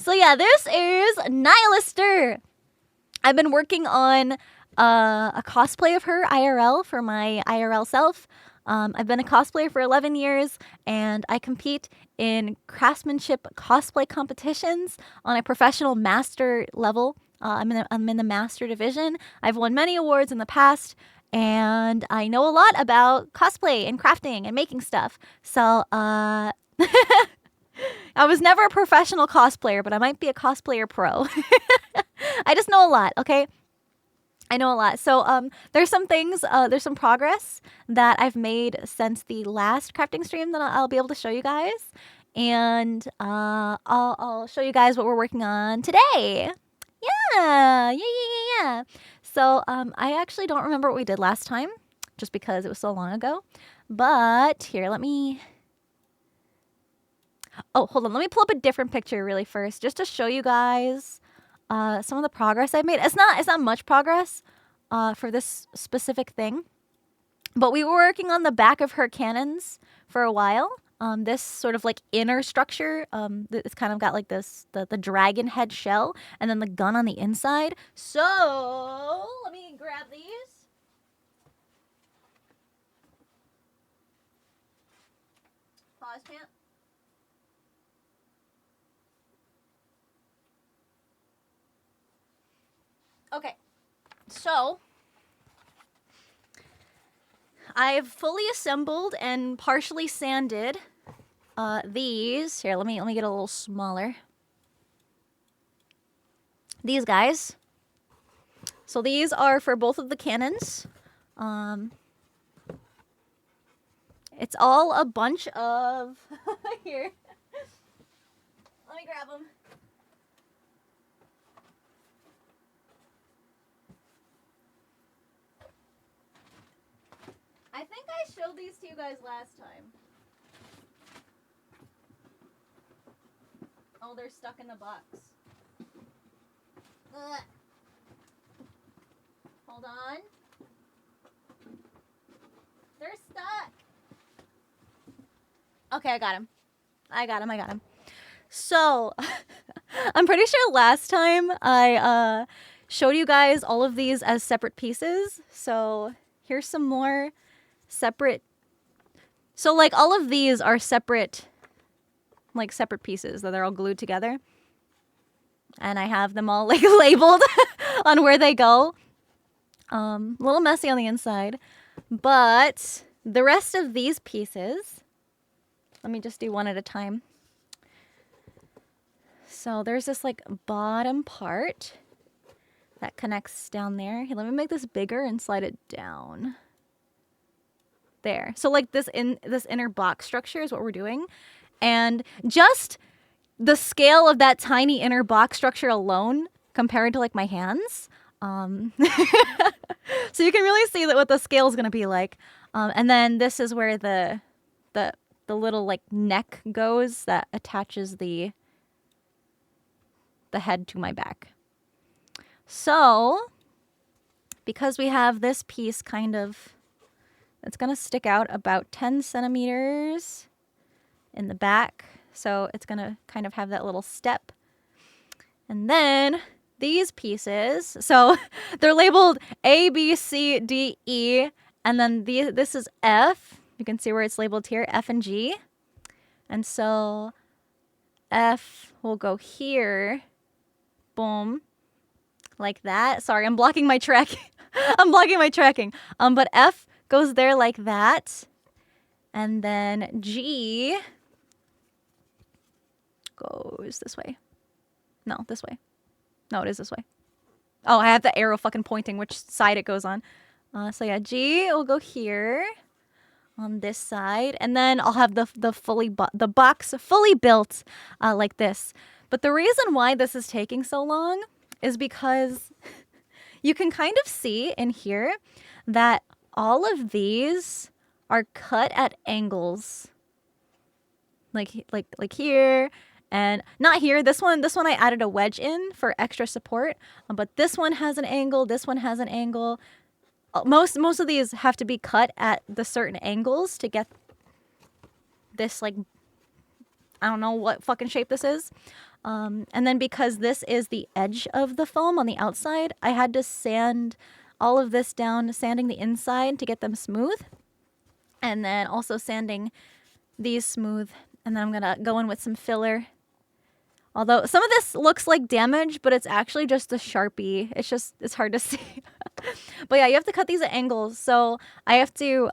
So yeah, this is Nihlister. I've been working on a cosplay of her IRL for my IRL self. I've been a cosplayer for 11 years, and I compete in craftsmanship cosplay competitions on a professional master level. I'm in the master division. I've won many awards in the past, and I know a lot about cosplay and crafting and making stuff. So, I was never a professional cosplayer, but I might be a cosplayer pro. I just know a lot, okay? I know a lot. So there's some things, there's some progress that I've made since the last crafting stream that I'll be able to show you guys. And I'll show you guys what we're working on today. Yeah. So I actually don't remember what we did last time, just because it was so long ago. But here, let me... Oh, hold on. Let me pull up a different picture really first, just to show you guys some of the progress I've made. It's not much progress for this specific thing, but we were working on the back of her cannons for a while. This sort of like inner structure, it's kind of got like this the dragon head shell, and then the gun on the inside. So let me grab these. Pause, pant. Okay, so I've fully assembled and partially sanded these. Here, let me get a little smaller. These guys. So these are for both of the cannons. It's all a bunch of... Here. Let me grab them. I think I showed these to you guys last time. Oh, they're stuck in the box. Ugh. Hold on. They're stuck. Okay, I got him. So, I'm pretty sure last time I showed you guys all of these as separate pieces. So, here's some more separate. So, like, all of these are separate, like, separate pieces that they're all glued together. And I have them all, like, labeled on where they go. A little messy on the inside. But the rest of these pieces... Let me just do one at a time. So there's this like bottom part that connects down there. Here, let me make this bigger and slide it down. There. So like this inner box structure is what we're doing. And just the scale of that tiny inner box structure alone compared to like my hands. So you can really see that what the scale is going to be like. And then this is where the little like neck goes that attaches the head to my back. So because we have this piece kind of, it's going to stick out about 10 centimeters in the back. So it's going to kind of have that little step. And then these pieces, so they're labeled A, B, C, D, E, and then this is F. You can see where it's labeled here, F and G. And so F will go here. Boom. Like that. Sorry, I'm blocking my tracking. But F goes there like that. And then G goes this way. No, this way. No, it is this way. Oh, I have the arrow fucking pointing which side it goes on. So yeah, G will go here. On this side, and then I'll have the box fully built like this. But the reason why this is taking so long is because you can kind of see in here that all of these are cut at angles, like here and not here. This one I added a wedge in for extra support, but this one has an angle. This one has an angle. Most of these have to be cut at the certain angles to get this, like, I don't know what fucking shape this is. And then because this is the edge of the foam on the outside, I had to sand all of this down, sanding the inside to get them smooth. And then also sanding these smooth. And then I'm going to go in with some filler. Although some of this looks like damage, but it's actually just a Sharpie. It's hard to see. But yeah, you have to cut these at angles. So I have to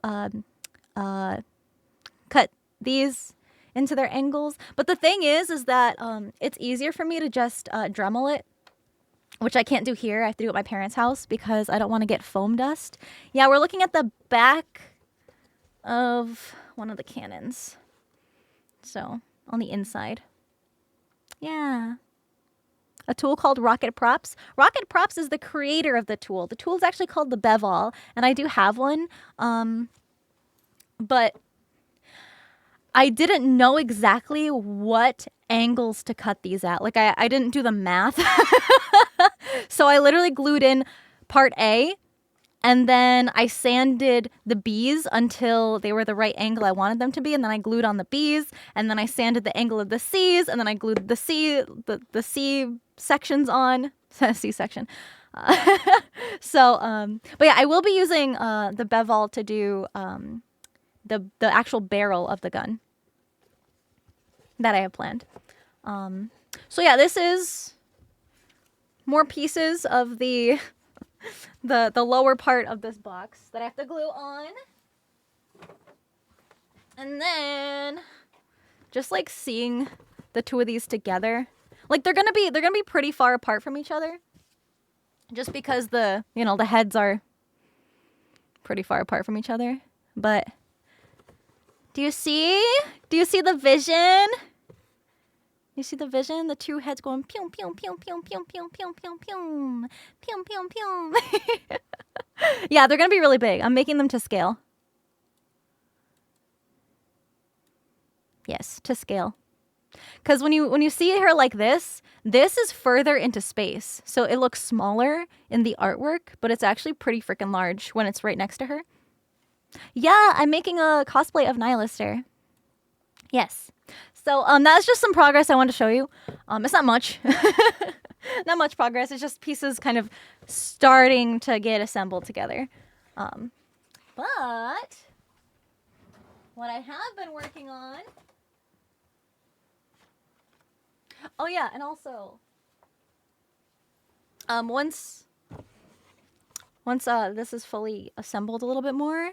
cut these into their angles. But the thing is that it's easier for me to just Dremel it, which I can't do here. I have to do it at my parents' house because I don't want to get foam dust. Yeah, we're looking at the back of one of the cannons. So on the inside. Yeah. A tool called Rocket Props. Rocket Props is the creator of the tool. The tool is actually called the Bevel, and I do have one. But I didn't know exactly what angles to cut these at. Like, I didn't do the math. So I literally glued in part A, and then I sanded the B's until they were the right angle I wanted them to be, and then I glued on the B's, and then I sanded the angle of the C's, and then I glued the C sections on. C section. But yeah, I will be using the bevel to do the actual barrel of the gun that I have planned. So yeah, this is more pieces of the lower part of this box that I have to glue on. And then just like seeing the two of these together, like they're gonna be pretty far apart from each other, just because the heads are pretty far apart from each other. But do you see the vision? You see the vision? The two heads going pew pew pew pew pew pew pew pew pew pew pew pew. Yeah, they're gonna be really big. I'm making them to scale. Yes, to scale. Because when you see her like this is further into space, so it looks smaller in the artwork, but it's actually pretty freaking large when it's right next to her. Yeah, I'm making a cosplay of Nihlister. Yes. So that's just some progress I wanted to show you. It's not much. Not much progress. It's just pieces kind of starting to get assembled together. But what I have been working on... Oh yeah, and also once this is fully assembled a little bit more,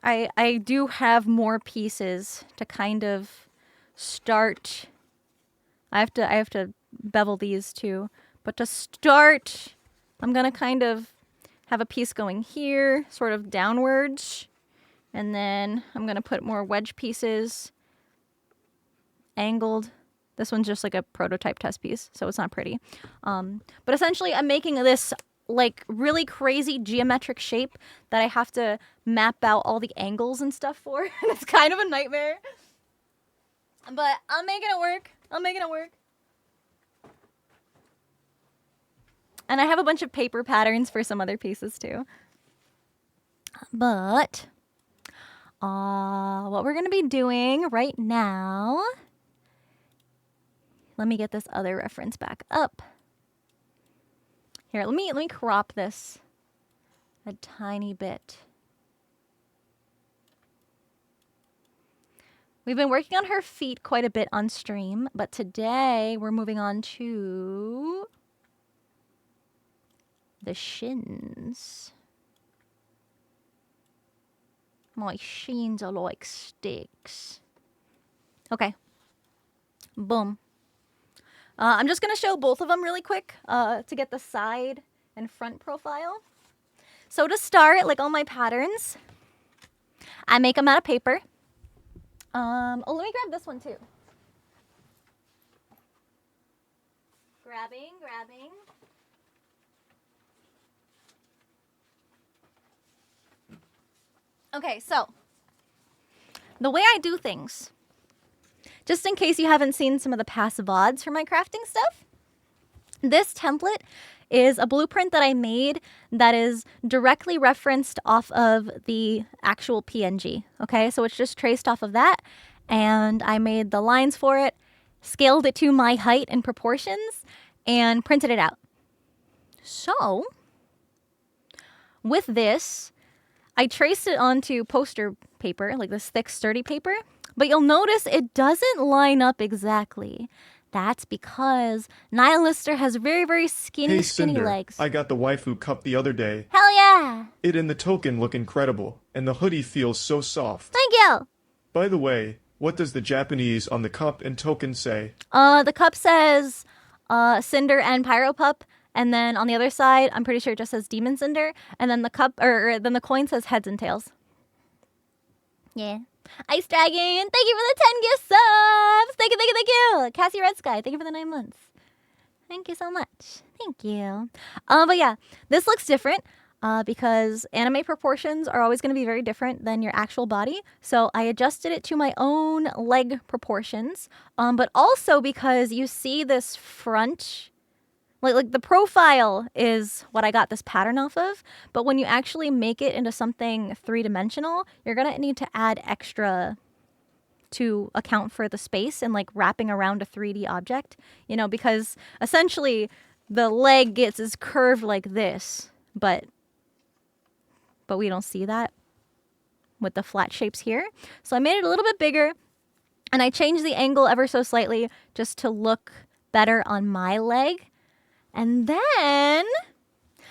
I do have more pieces to kind of start. I have to bevel these too, but to start, I'm gonna kind of have a piece going here, sort of downwards, and then I'm gonna put more wedge pieces angled. This one's just like a prototype test piece, so it's not pretty. But essentially, I'm making this like really crazy geometric shape that I have to map out all the angles and stuff for. And it's kind of a nightmare. But I'm making it work. I'm making it work. And I have a bunch of paper patterns for some other pieces too. But what we're going to be doing right now... Let me get this other reference back up. Here, let me crop this a tiny bit. We've been working on her feet quite a bit on stream, but today we're moving on to the shins. My shins are like sticks. Okay. Boom. I'm just going to show both of them really quick to get the side and front profile. So to start, like all my patterns, I make them out of paper. Oh, let me grab this one too. Grabbing. Okay, so the way I do things... Just in case you haven't seen some of the past VODs for my crafting stuff, this template is a blueprint that I made that is directly referenced off of the actual PNG. Okay, so it's just traced off of that, and I made the lines for it, scaled it to my height and proportions, and printed it out. So with this, I traced it onto poster paper, like this thick, sturdy paper, but you'll notice it doesn't line up exactly. That's because Nihlister has very, very skinny, Hey skinny Cinder, legs. I got the waifu cup the other day. Hell yeah! It and the token look incredible, and the hoodie feels so soft. Thank you! By the way, what does the Japanese on the cup and token say? The cup says Cinder and Pyro Pup, and then on the other side, I'm pretty sure it just says Demon Cinder, and then the cup, or then the coin says Heads and Tails. Yeah. Ice Dragon, thank you for the 10 gift subs! Thank you, thank you, thank you! Cassie Red Sky, thank you for the 9 months. Thank you so much. Thank you. But yeah, this looks different because anime proportions are always going to be very different than your actual body. So I adjusted it to my own leg proportions, but also because you see this front, like the profile is what I got this pattern off of, but when you actually make it into something three-dimensional, you're going to need to add extra to account for the space and like wrapping around a 3D object, you know, because essentially the leg is curved like this, but we don't see that with the flat shapes here. So I made it a little bit bigger and I changed the angle ever so slightly just to look better on my leg. And then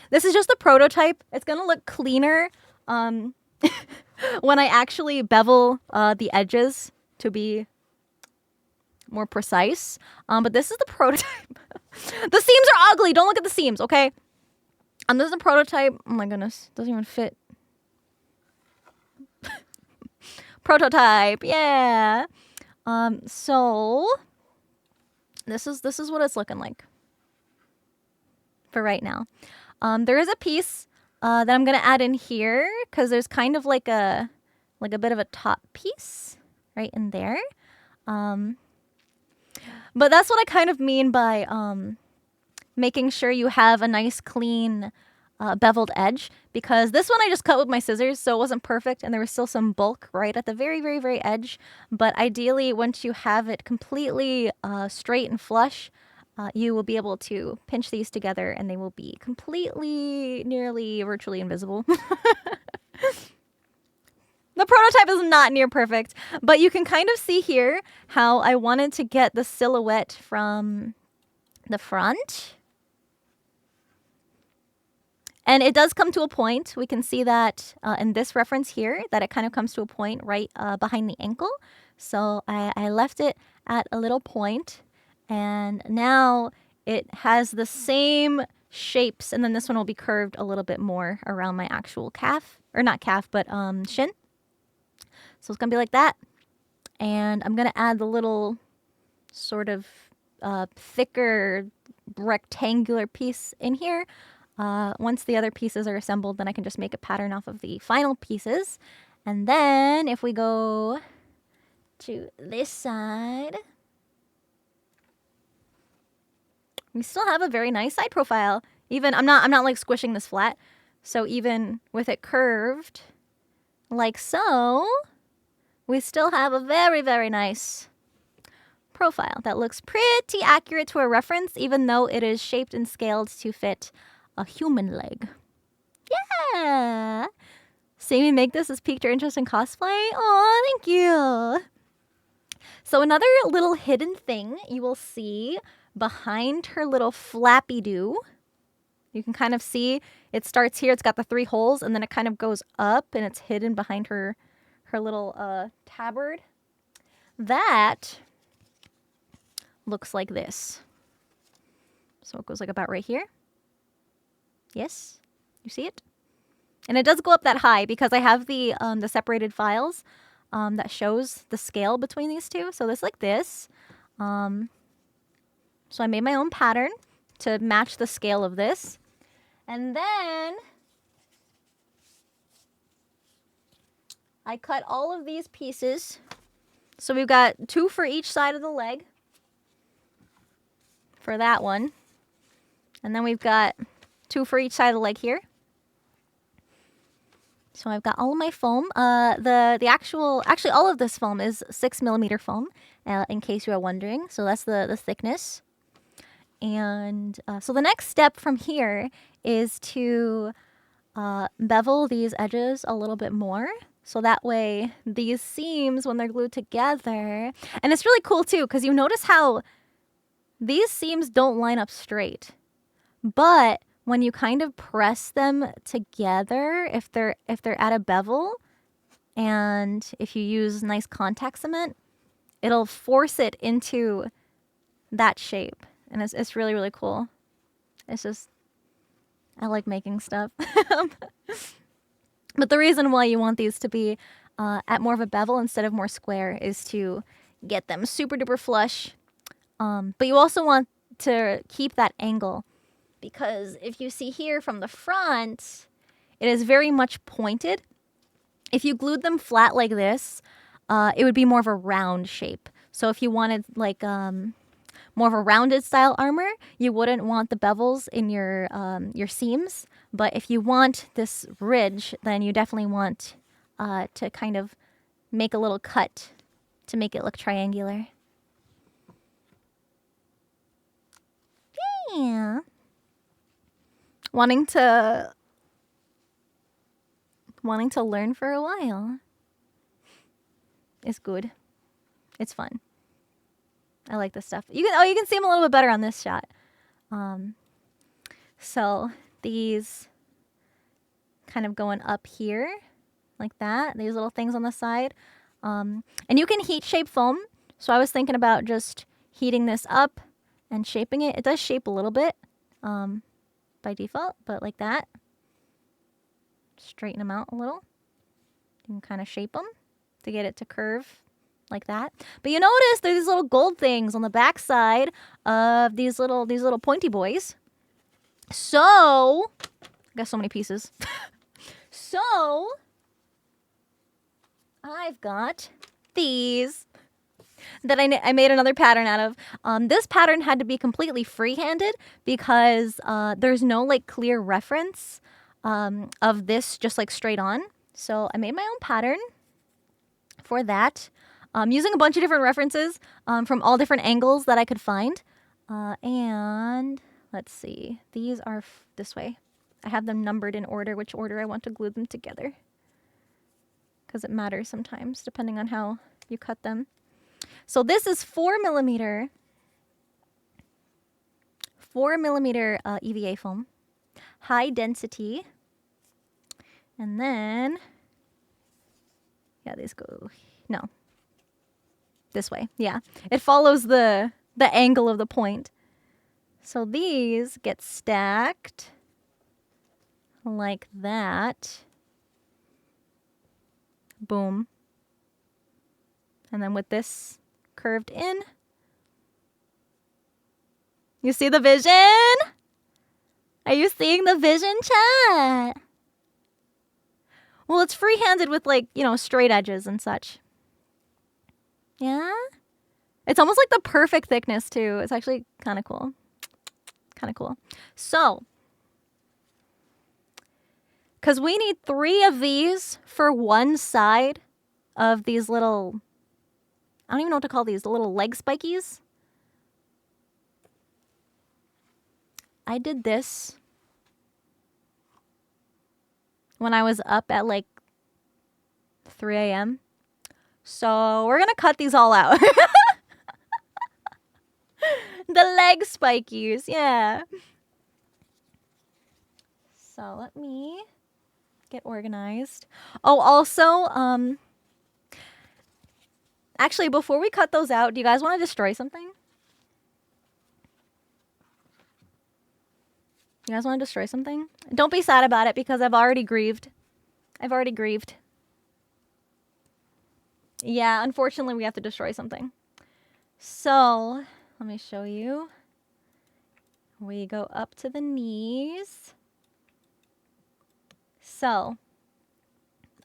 this is just the prototype. It's going to look cleaner when I actually bevel the edges to be more precise. But this is the prototype. The seams are ugly. Don't look at the seams, okay? This is the prototype. Oh my goodness. Doesn't even fit. Prototype. Yeah. So this is what it's looking like for right now. There is a piece that I'm gonna add in here because there's kind of like a bit of a top piece right in there. But that's what I kind of mean by making sure you have a nice clean beveled edge, because this one I just cut with my scissors, so it wasn't perfect and there was still some bulk right at the very, very, very edge. But ideally, once you have it completely straight and flush, you will be able to pinch these together and they will be completely, nearly, virtually invisible. The prototype is not near perfect, but you can kind of see here how I wanted to get the silhouette from the front. And it does come to a point. We can see that in this reference here, that it kind of comes to a point right behind the ankle. So I left it at a little point. And now it has the same shapes. And then this one will be curved a little bit more around my actual calf. Or not calf, but shin. So it's going to be like that. And I'm going to add the little sort of thicker rectangular piece in here. Once the other pieces are assembled, then I can just make a pattern off of the final pieces. And then if we go to this side, we still have a very nice side profile. Even I'm not like squishing this flat. So even with it curved like so, we still have a very, very nice profile that looks pretty accurate to a reference, even though it is shaped and scaled to fit a human leg. Yeah! Seeing me make this has piqued your interest in cosplay? Aw, thank you! So another little hidden thing you will see behind her little flappy-doo. You can kind of see it starts here. It's got the 3 holes, and then it kind of goes up, and it's hidden behind her little tabard. That looks like this. So it goes like about right here. Yes, you see it? And it does go up that high because I have the separated files that shows the scale between these two. So this like this. So I made my own pattern to match the scale of this. And then I cut all of these pieces. So we've got 2 for each side of the leg for that one. And then we've got 2 for each side of the leg here. So I've got all of my foam. Actually all of this foam is 6mm foam, in case you are wondering. So that's the thickness. And so the next step from here is to bevel these edges a little bit more. So that way these seams, when they're glued together, and it's really cool too, because you notice how these seams don't line up straight. But when you kind of press them together, if they're at a bevel, and if you use nice contact cement, it'll force it into that shape. And it's really, really cool. It's just, I like making stuff. But the reason why you want these to be at more of a bevel instead of more square is to get them super duper flush. But you also want to keep that angle, because if you see here from the front, it is very much pointed. If you glued them flat like this, it would be more of a round shape. So if you wanted like more of a rounded style armor, you wouldn't want the bevels in your seams. But if you want this ridge, then you definitely want to kind of make a little cut to make it look triangular. Yeah. Wanting to learn for a while is good. It's fun. I like this stuff. You can see them a little bit better on this shot. So these kind of going up here like that. These little things on the side. And you can heat shape foam. So I was thinking about just heating this up and shaping it. It does shape a little bit by default, but like that. Straighten them out a little. You can kind of shape them to get it to curve like that. But you notice there's these little gold things on the back side of these little pointy boys. So, I got so many pieces. So, I've got these that I made another pattern out of. This pattern had to be completely free-handed because there's no like clear reference of this just like straight on. So I made my own pattern for that, using a bunch of different references from all different angles that I could find. And let's see, these are this way. I have them numbered in order, which order I want to glue them together, because it matters sometimes depending on how you cut them. So this is 4mm EVA foam, high density. And then, yeah, these go, no, this way. Yeah, it follows the angle of the point. So these get stacked like that. Boom. And then with this curved in, you see the vision? Are you seeing the vision, chat? Well, it's free-handed with, like, you know, straight edges and such. Yeah? It's almost like the perfect thickness, too. It's actually kind of cool. Kind of cool. So, because we need 3 of these for one side of these little, I don't even know what to call these, the little leg spikies. I did this when I was up at like 3 a.m. So we're going to cut these all out. The leg spikies, yeah. So let me get organized. Oh, also, actually, before we cut those out, do you guys want to destroy something? You guys want to destroy something? Don't be sad about it because I've already grieved. I've already grieved. Yeah, unfortunately, we have to destroy something. So, let me show you. We go up to the knees. So,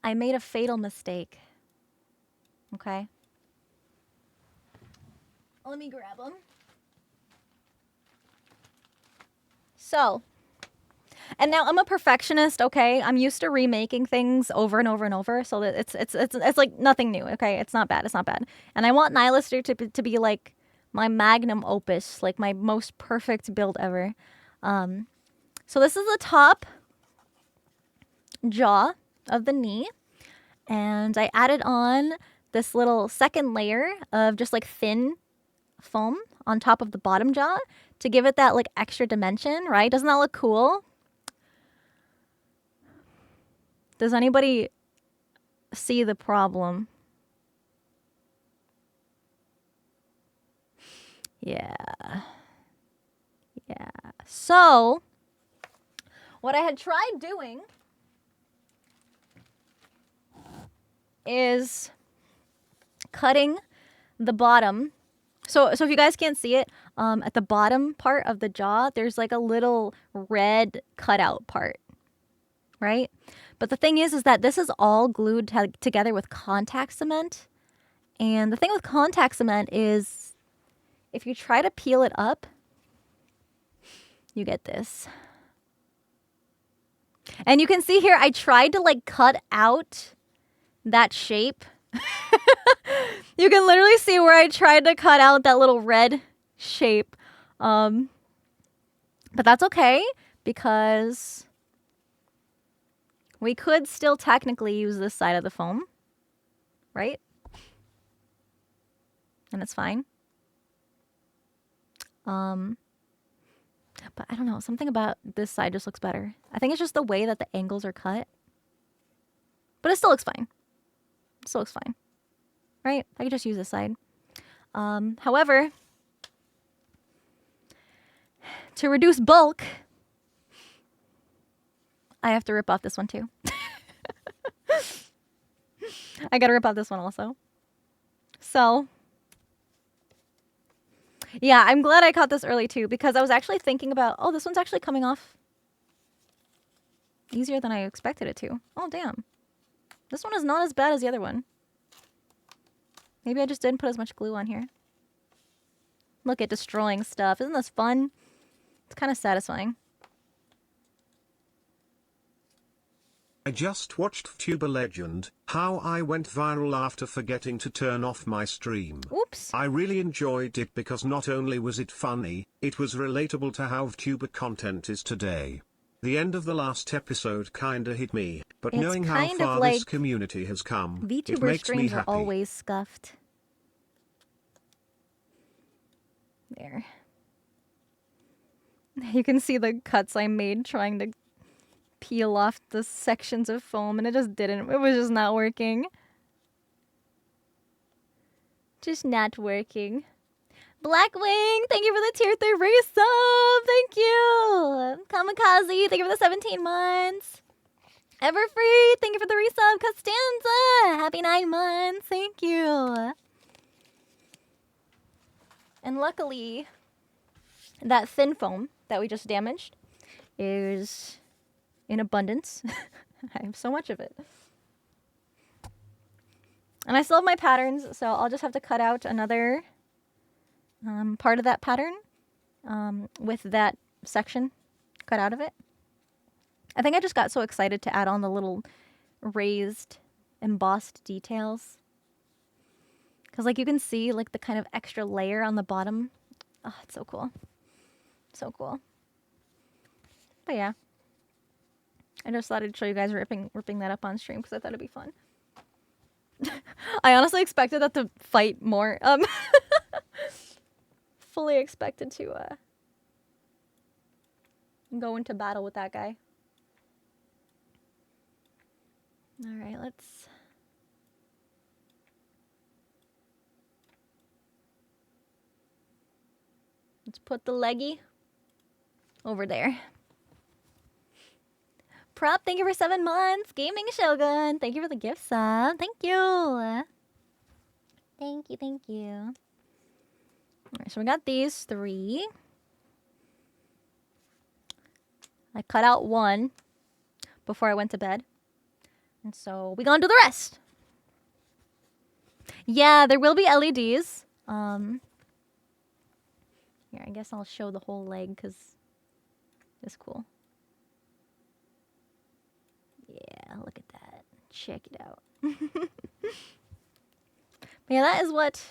I made a fatal mistake. Okay? Let me grab them. So, And now I'm a perfectionist, okay? I'm used to remaking things over and over and over, so that it's like nothing new, okay? It's not bad. It's not bad. And I want Nihlister to be like my magnum opus, like my most perfect build ever. So this is the top jaw of the knee, and I added on this little second layer of just like thin foam on top of the bottom jaw to give it that like extra dimension, right? Doesn't that look cool? Does anybody see the problem? Yeah. Yeah. So, what I had tried doing is cutting the bottom. So if you guys can't see it, at the bottom part of the jaw, there's like a little red cutout part, right? But the thing is that this is all glued together with contact cement. And the thing with contact cement is if you try to peel it up, you get this. And you can see here, I tried to like cut out that shape. You can literally see where I tried to cut out that little red shape. But that's okay because we could still technically use this side of the foam, right? And it's fine. But I don't know, something about this side just looks better. I think it's just the way that the angles are cut. But it still looks fine. It still looks fine. Right? I could just use this side. However, to reduce bulk, I have to rip off this one too. I gotta rip off this one also. So, yeah, I'm glad I caught this early too because I was actually thinking about, oh, this one's actually coming off easier than I expected it to. Oh, damn. This one is not as bad as the other one. Maybe I just didn't put as much glue on here. Look at destroying stuff. Isn't this fun? It's kind of satisfying. I just watched VTuber Legend, how I went viral after forgetting to turn off my stream. Oops. I really enjoyed it because not only was it funny, it was relatable to how VTuber content is today. The end of the last episode kinda hit me, but It's knowing how kind of far like this community has come, it VTuber makes me streams are happy. always scuffed. There. You can see the cuts I made trying to peel off the sections of foam, and it just didn't. It was just not working. Just not working. Blackwing, thank you for the tier 3 resub. Thank you. Kamikaze, thank you for the 17 months. Everfree, thank you for the resub. Costanza, happy 9 months. Thank you. And luckily, that thin foam that we just damaged is in abundance. I have so much of it. And I still have my patterns, so I'll just have to cut out another part of that pattern with that section cut out of it. I think I just got so excited to add on the little raised, embossed details. Because like you can see like the kind of extra layer on the bottom. Oh, it's so cool. So cool. But yeah. I just thought I'd show you guys ripping that up on stream because I thought it'd be fun. I honestly expected that to fight more. Fully expected to go into battle with that guy. Alright, let's put the leggy over there. Prop, thank you for 7 months. Gaming Shogun, thank you for the gift sub. Thank you. Thank you, thank you. Alright, so we got these 3. I cut out one before I went to bed. And so we gonna do the rest. Yeah, there will be LEDs. Here, I guess I'll show the whole leg because it's cool. Yeah, look at that. Check it out. But yeah, that is what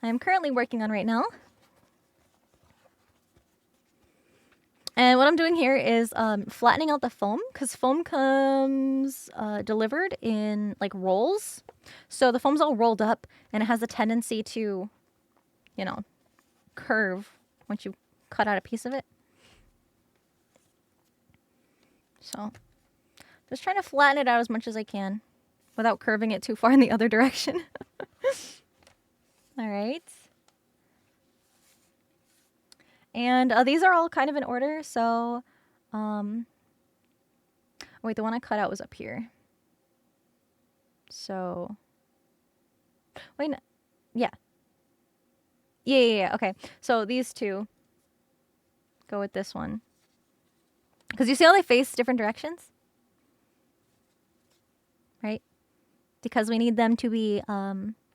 I am currently working on right now. And what I'm doing here is flattening out the foam, because foam comes delivered in like rolls. So the foam's all rolled up and it has a tendency to, you know, curve once you cut out a piece of it. So just trying to flatten it out as much as I can without curving it too far in the other direction. All right. And these are all kind of in order. So, wait, the one I cut out was up here. So, wait, no, yeah. Yeah. Okay. So these two go with this one. Because you see how they face different directions? Right? Because we need them to be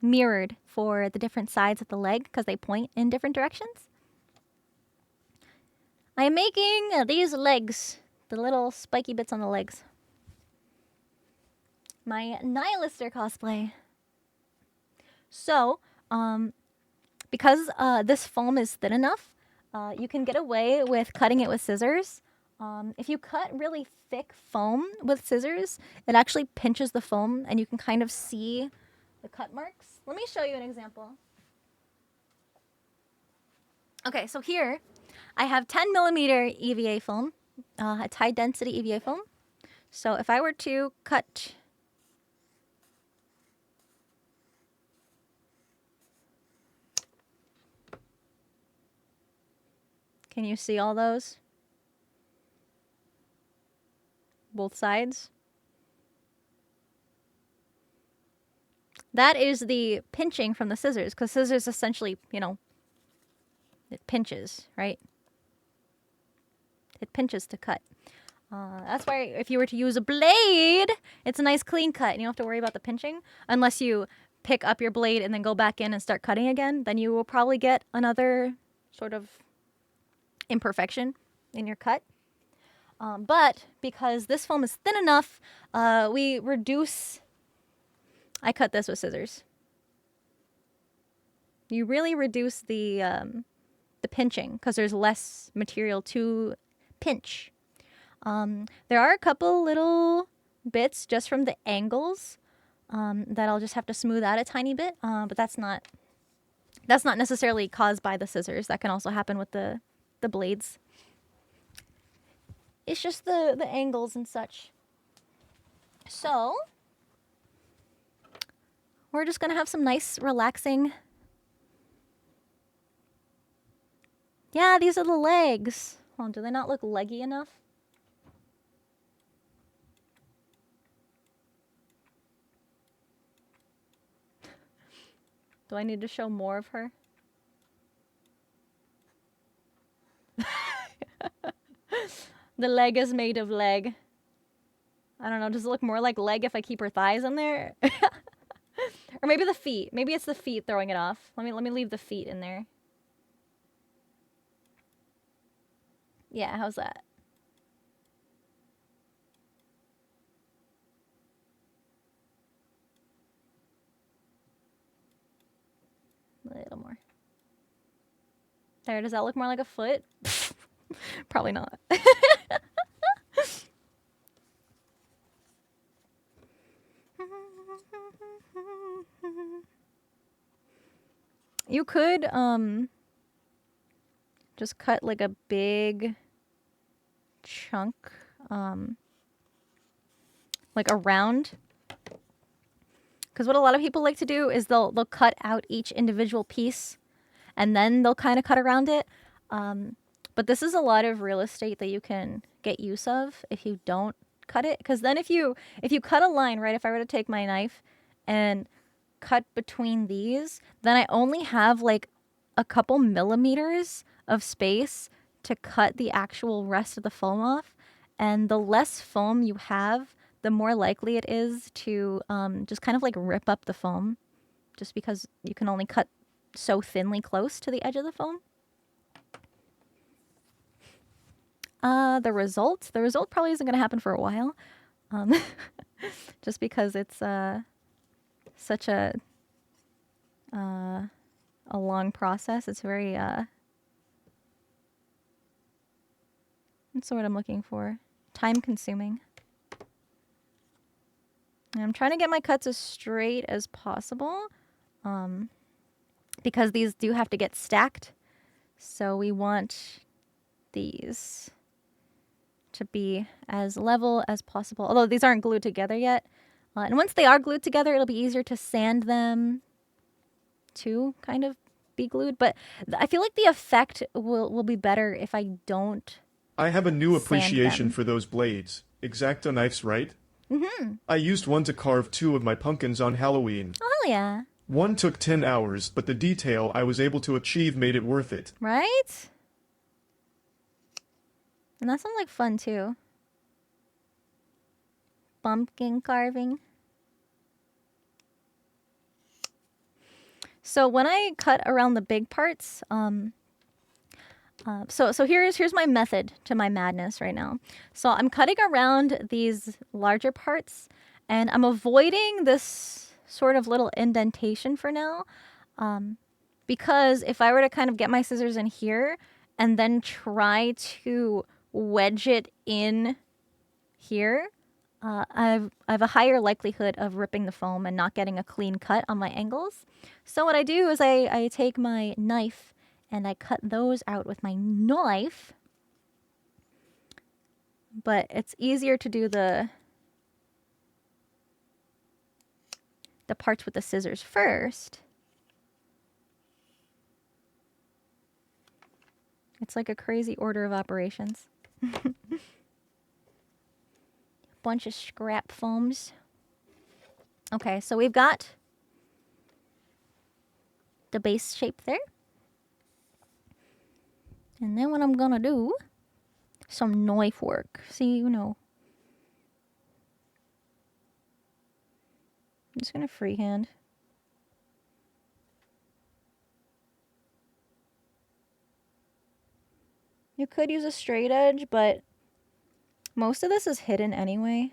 mirrored for the different sides of the leg because they point in different directions. I am making these legs, the little spiky bits on the legs. My Nihlister cosplay. So, because this foam is thin enough, you can get away with cutting it with scissors. If you cut really thick foam with scissors, it actually pinches the foam and you can kind of see the cut marks. Let me show you an example. Okay, so here I have 10 millimeter EVA foam, a high density EVA foam. So if I were to cut can you see all those? Both sides. That is the pinching from the scissors, because scissors essentially, you know, it pinches, right? It pinches to cut. That's why if you were to use a blade, it's a nice clean cut and you don't have to worry about the pinching. Unless you pick up your blade and then go back in and start cutting again, then you will probably get another sort of imperfection in your cut. But because this foam is thin enough, we reduce... I cut this with scissors. You really reduce the pinching because there's less material to pinch. There are a couple little bits just from the angles that I'll just have to smooth out a tiny bit, but that's not necessarily caused by the scissors. That can also happen with the blades. It's just the angles and such. So we're just gonna have some nice relaxing. Yeah, these are the legs. Oh, do they not look leggy enough? Do I need to show more of her? The leg is made of leg. I don't know, does it look more like leg if I keep her thighs in there? Or maybe the feet. Maybe it's the feet throwing it off. Let me leave the feet in there. Yeah, how's that? A little more. There, does that look more like a foot? Probably not. You could just cut like a big chunk like around, because what a lot of people like to do is they'll cut out each individual piece and then they'll kind of cut around it. But this is a lot of real estate that you can get use of if you don't cut it, because then if you cut a line, right, if I were to take my knife and cut between these, then I only have like a couple millimeters of space to cut the actual rest of the foam off. And the less foam you have, the more likely it is to just kind of like rip up the foam, just because you can only cut so thinly close to the edge of the foam. The result probably isn't going to happen for a while. Um, just because it's such a long process. It's very what's the word I'm looking for? Time consuming. And I'm trying to get my cuts as straight as possible, because these do have to get stacked. So we want these to be as level as possible. Although these aren't glued together yet. And once they are glued together, it'll be easier to sand them to kind of be glued. But I feel like the effect will be better if I don't I have a new sand appreciation them. for those blades. X-Acto knives, right? Mm-hmm. I used one to carve 2 of my pumpkins on Halloween. Oh, hell yeah. One took 10 hours, but the detail I was able to achieve made it worth it. Right? And that sounds like fun too. Pumpkin carving. So when I cut around the big parts, so here's my method to my madness right now. So I'm cutting around these larger parts, and I'm avoiding this sort of little indentation for now, because if I were to kind of get my scissors in here and then try to wedge it in here, I have a higher likelihood of ripping the foam and not getting a clean cut on my angles. So what I do is I take my knife and I cut those out with my knife. But it's easier to do the parts with the scissors first. It's like a crazy order of operations. Bunch of scrap foams. Okay, so we've got the base shape there. And then what I'm gonna do, some knife work. See, you know. I'm just gonna freehand. You could use a straight edge, but most of this is hidden anyway.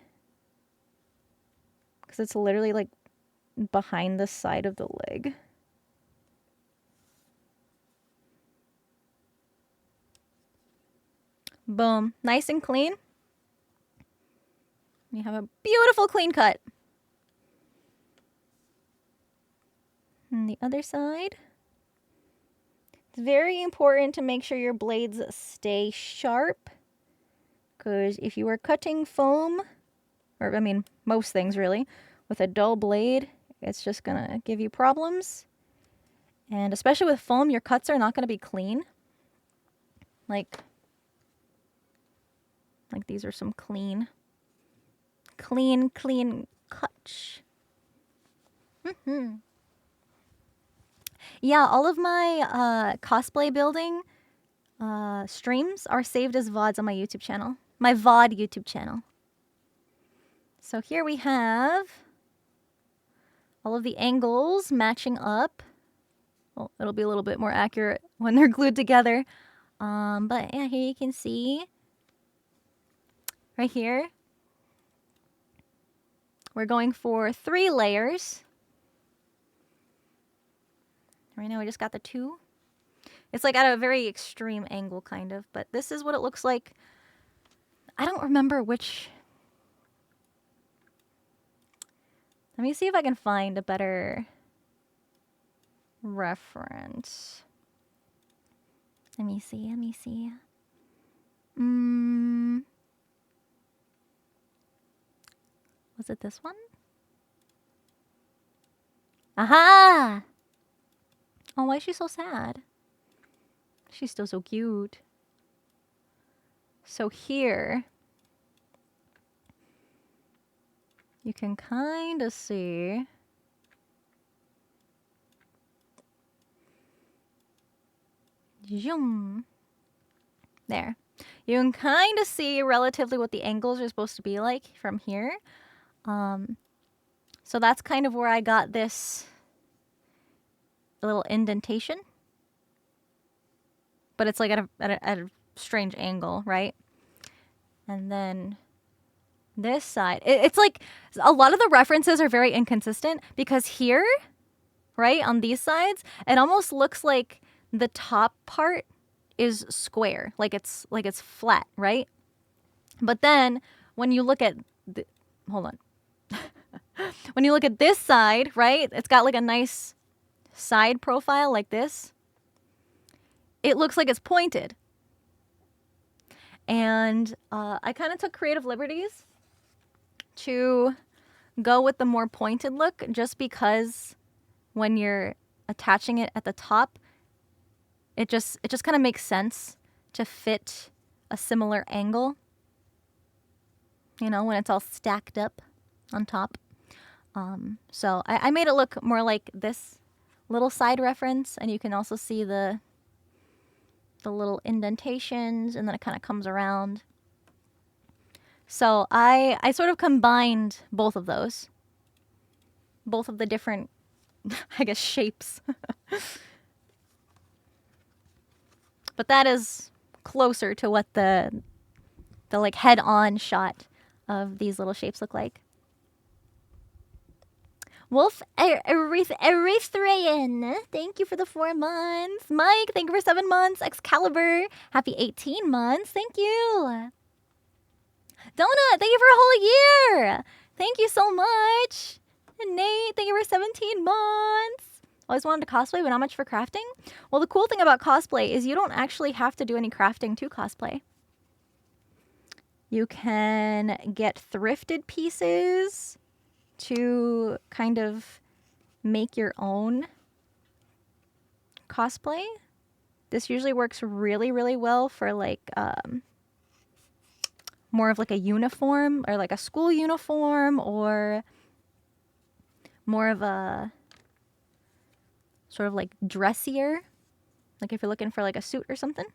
Because it's literally like behind the side of the leg. Boom. Nice and clean. You have a beautiful clean cut. And the other side. It's very important to make sure your blades stay sharp. Because if you are cutting foam, or I mean most things really, with a dull blade, it's just going to give you problems. And especially with foam, your cuts are not going to be clean. Like these are some clean cuts. Yeah, all of my cosplay building streams are saved as VODs on my YouTube channel. My VOD YouTube channel. So here we have all of the angles matching up. Well, it'll be a little bit more accurate when they're glued together. But yeah, here you can see right here. We're going for 3 layers. Right now we just got the 2. It's like at a very extreme angle kind of, but this is what it looks like. I don't remember which. Let me see if I can find a better reference. Let me see. Was it this one? Aha! Oh, why is she so sad? She's still so cute. So here, you can kind of see zoom. There. You can kind of see relatively what the angles are supposed to be like from here. So that's kind of where I got this little indentation. But it's like at a strange angle, right? And then this side, it's like a lot of the references are very inconsistent because here, right, on these sides, it almost looks like the top part is square, like it's flat, right? But then when you look at hold on. When you look at this side, right, it's got like a nice side profile like this. It looks like it's pointed. And I kind of took creative liberties to go with the more pointed look just because when you're attaching it at the top, it just kind of makes sense to fit a similar angle. You know, when it's all stacked up on top. So I made it look more like this little side reference, and you can also see the little indentations, and then it kind of comes around. So I sort of combined both of those. Both of the different, I guess, shapes. But that is closer to what the like head-on shot of these little shapes look like. Wolf Erythraean, thank you for the 4 months. Mike, thank you for 7 months. Excalibur, happy 18 months. Thank you. Donut, thank you for a whole year. Thank you so much. And Nate, thank you for 17 months. Always wanted to cosplay, but not much for crafting. Well, the cool thing about cosplay is you don't actually have to do any crafting to cosplay. You can get thrifted pieces to kind of make your own cosplay. This usually works really, really well for like more of like a uniform or like a school uniform, or more of a sort of like dressier, like if you're looking for like a suit or something.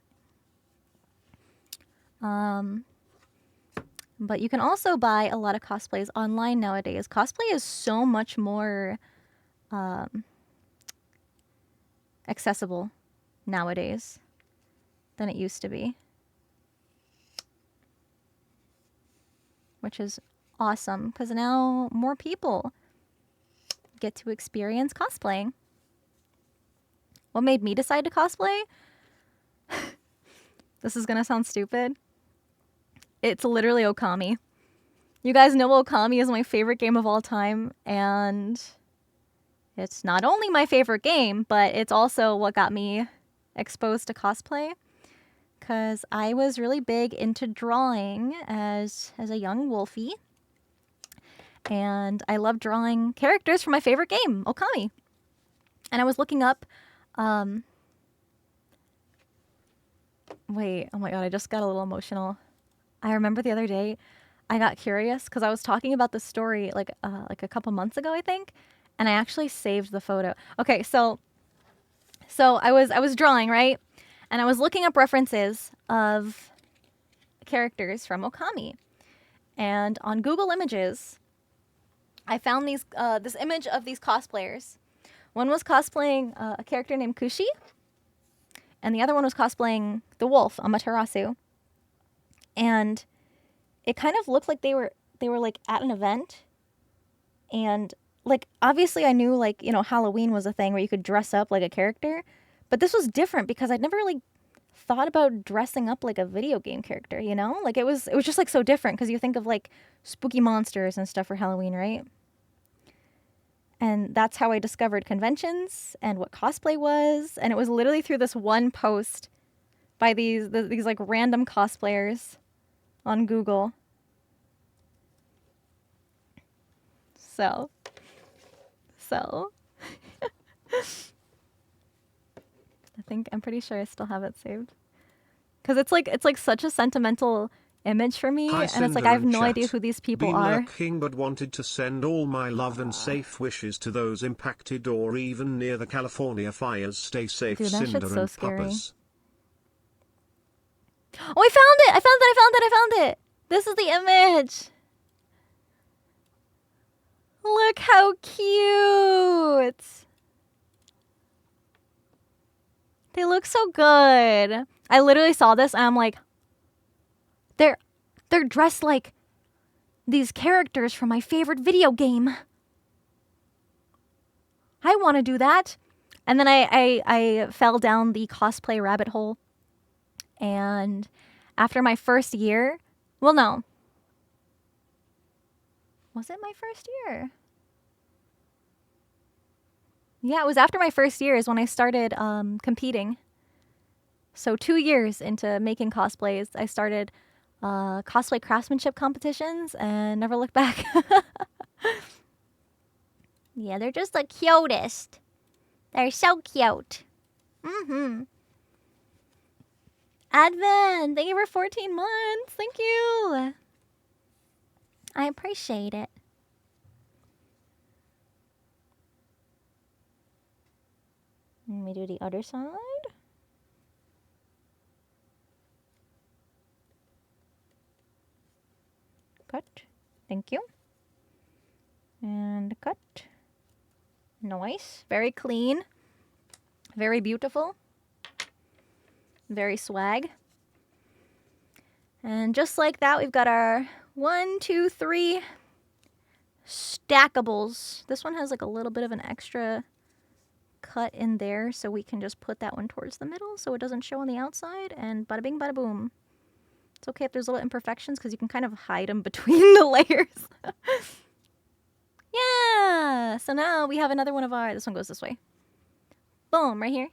But you can also buy a lot of cosplays online nowadays. Cosplay is so much more accessible nowadays than it used to be, which is awesome because now more people get to experience cosplaying. What made me decide to cosplay? This is gonna sound stupid. It's literally Okami. You guys know Okami is my favorite game of all time, and it's not only my favorite game, but it's also what got me exposed to cosplay, because I was really big into drawing as a young wolfie, and I love drawing characters from my favorite game, Okami. And I was looking up, wait, oh my god, I just got a little emotional. I remember the other day, I got curious because I was talking about the story like a couple months ago, I think, and I actually saved the photo. Okay, so I was drawing, right? And I was looking up references of characters from Okami. And on Google Images, I found this image of these cosplayers. One was cosplaying a character named Kushi, and the other one was cosplaying the wolf, Amaterasu. And it kind of looked like they were like at an event, and like obviously I knew, like, you know, Halloween was a thing where you could dress up like a character, but this was different because I'd never really thought about dressing up like a video game character, you know? Like it was just like so different because you think of like spooky monsters and stuff for Halloween, right? And that's how I discovered conventions and what cosplay was, and it was literally through this one post by these like random cosplayers on Google. So I'm pretty sure I still have it saved. Cuz it's like such a sentimental image for me, Hi, and it's like Sinder I have in no chat. idea who these people Been are. lurking but wanted to send all my love and safe wishes to those impacted or even near the California fires. Stay safe, Dude, that Sinder shit's so and scary. Papas. Oh, I found it! I found it! This is the image! Look how cute! They look so good. I literally saw this and I'm like, they're dressed like these characters from my favorite video game. I want to do that. And then I fell down the cosplay rabbit hole. And after my first year, well, no. Was it my first year? Yeah, it was after my first year is when I started competing. So 2 years into making cosplays, I started cosplay craftsmanship competitions and never looked back. Yeah, they're just the cutest. They're so cute. Mm-hmm. Advent, thank you for 14 months. Thank you. I appreciate it. Let me do the other side. Cut. Thank you. And cut. Nice. Very clean. Very beautiful. Very swag. And just like that, we've got our 1, 2, 3 stackables. This one has like a little bit of an extra cut in there, so we can just put that one towards the middle so it doesn't show on the outside, and bada bing, bada boom. It's okay if there's little imperfections because you can kind of hide them between the layers. Yeah! So now we have another one of our... This one goes this way. Boom, right here.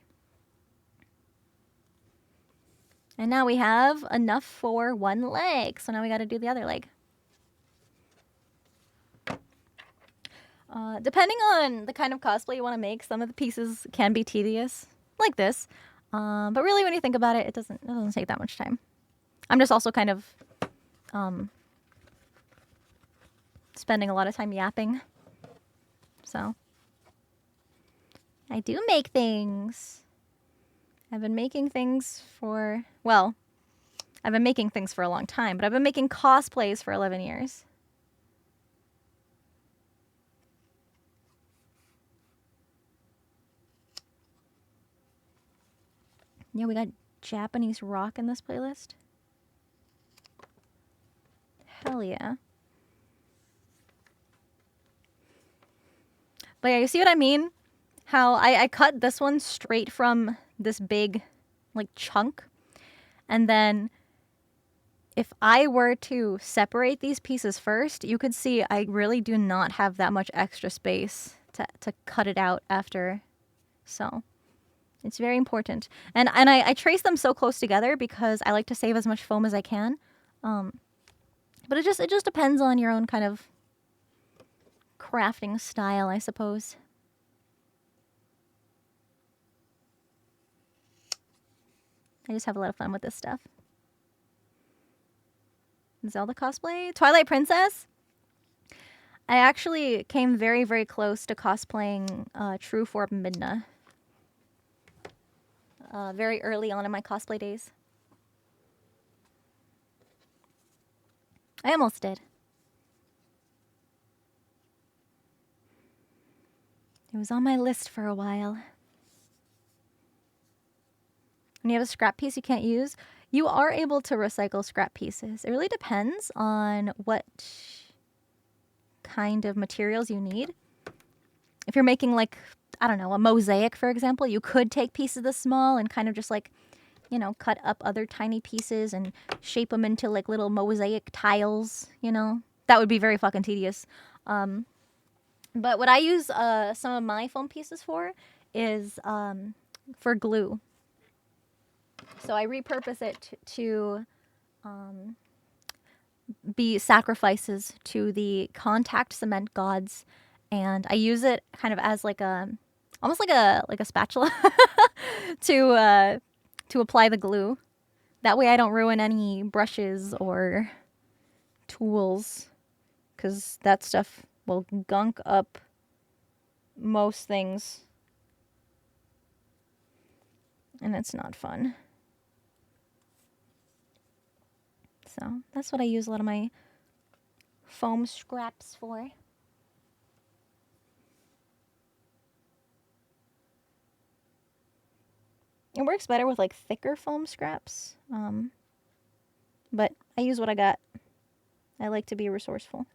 And now we have enough for one leg. So now we got to do the other leg. Depending on the kind of cosplay you want to make, some of the pieces can be tedious, like this. But really, when you think about it, it doesn't take that much time. I'm just also kind of spending a lot of time yapping. So I do make things. I've been making things for, well, I've been making things for a long time, but I've been making cosplays for 11 years. Yeah, we got Japanese rock in this playlist. Hell yeah. But yeah, you see what I mean? How I cut this one straight from this big, like, chunk. And then if I were to separate these pieces first, you could see I really do not have that much extra space to cut it out after. So it's very important. And I trace them so close together because I like to save as much foam as I can. But it just depends on your own kind of crafting style, I suppose. I just have a lot of fun with this stuff. Zelda cosplay? Twilight Princess? I actually came very, very close to cosplaying True Form Midna. Very early on in my cosplay days. I almost did. It was on my list for a while. When you have a scrap piece you can't use, you are able to recycle scrap pieces. It really depends on what kind of materials you need. If you're making, like, I don't know, a mosaic, for example, you could take pieces this small and kind of just, like, you know, cut up other tiny pieces and shape them into, like, little mosaic tiles, you know? That would be very fucking tedious. But what I use some of my foam pieces for is for glue. So I repurpose it to be sacrifices to the contact cement gods, and I use it kind of as like a, almost like a spatula to apply the glue. That way I don't ruin any brushes or tools, because that stuff will gunk up most things, and it's not fun. So that's what I use a lot of my foam scraps for. It works better with, like, thicker foam scraps. But I use what I got I like to be resourceful.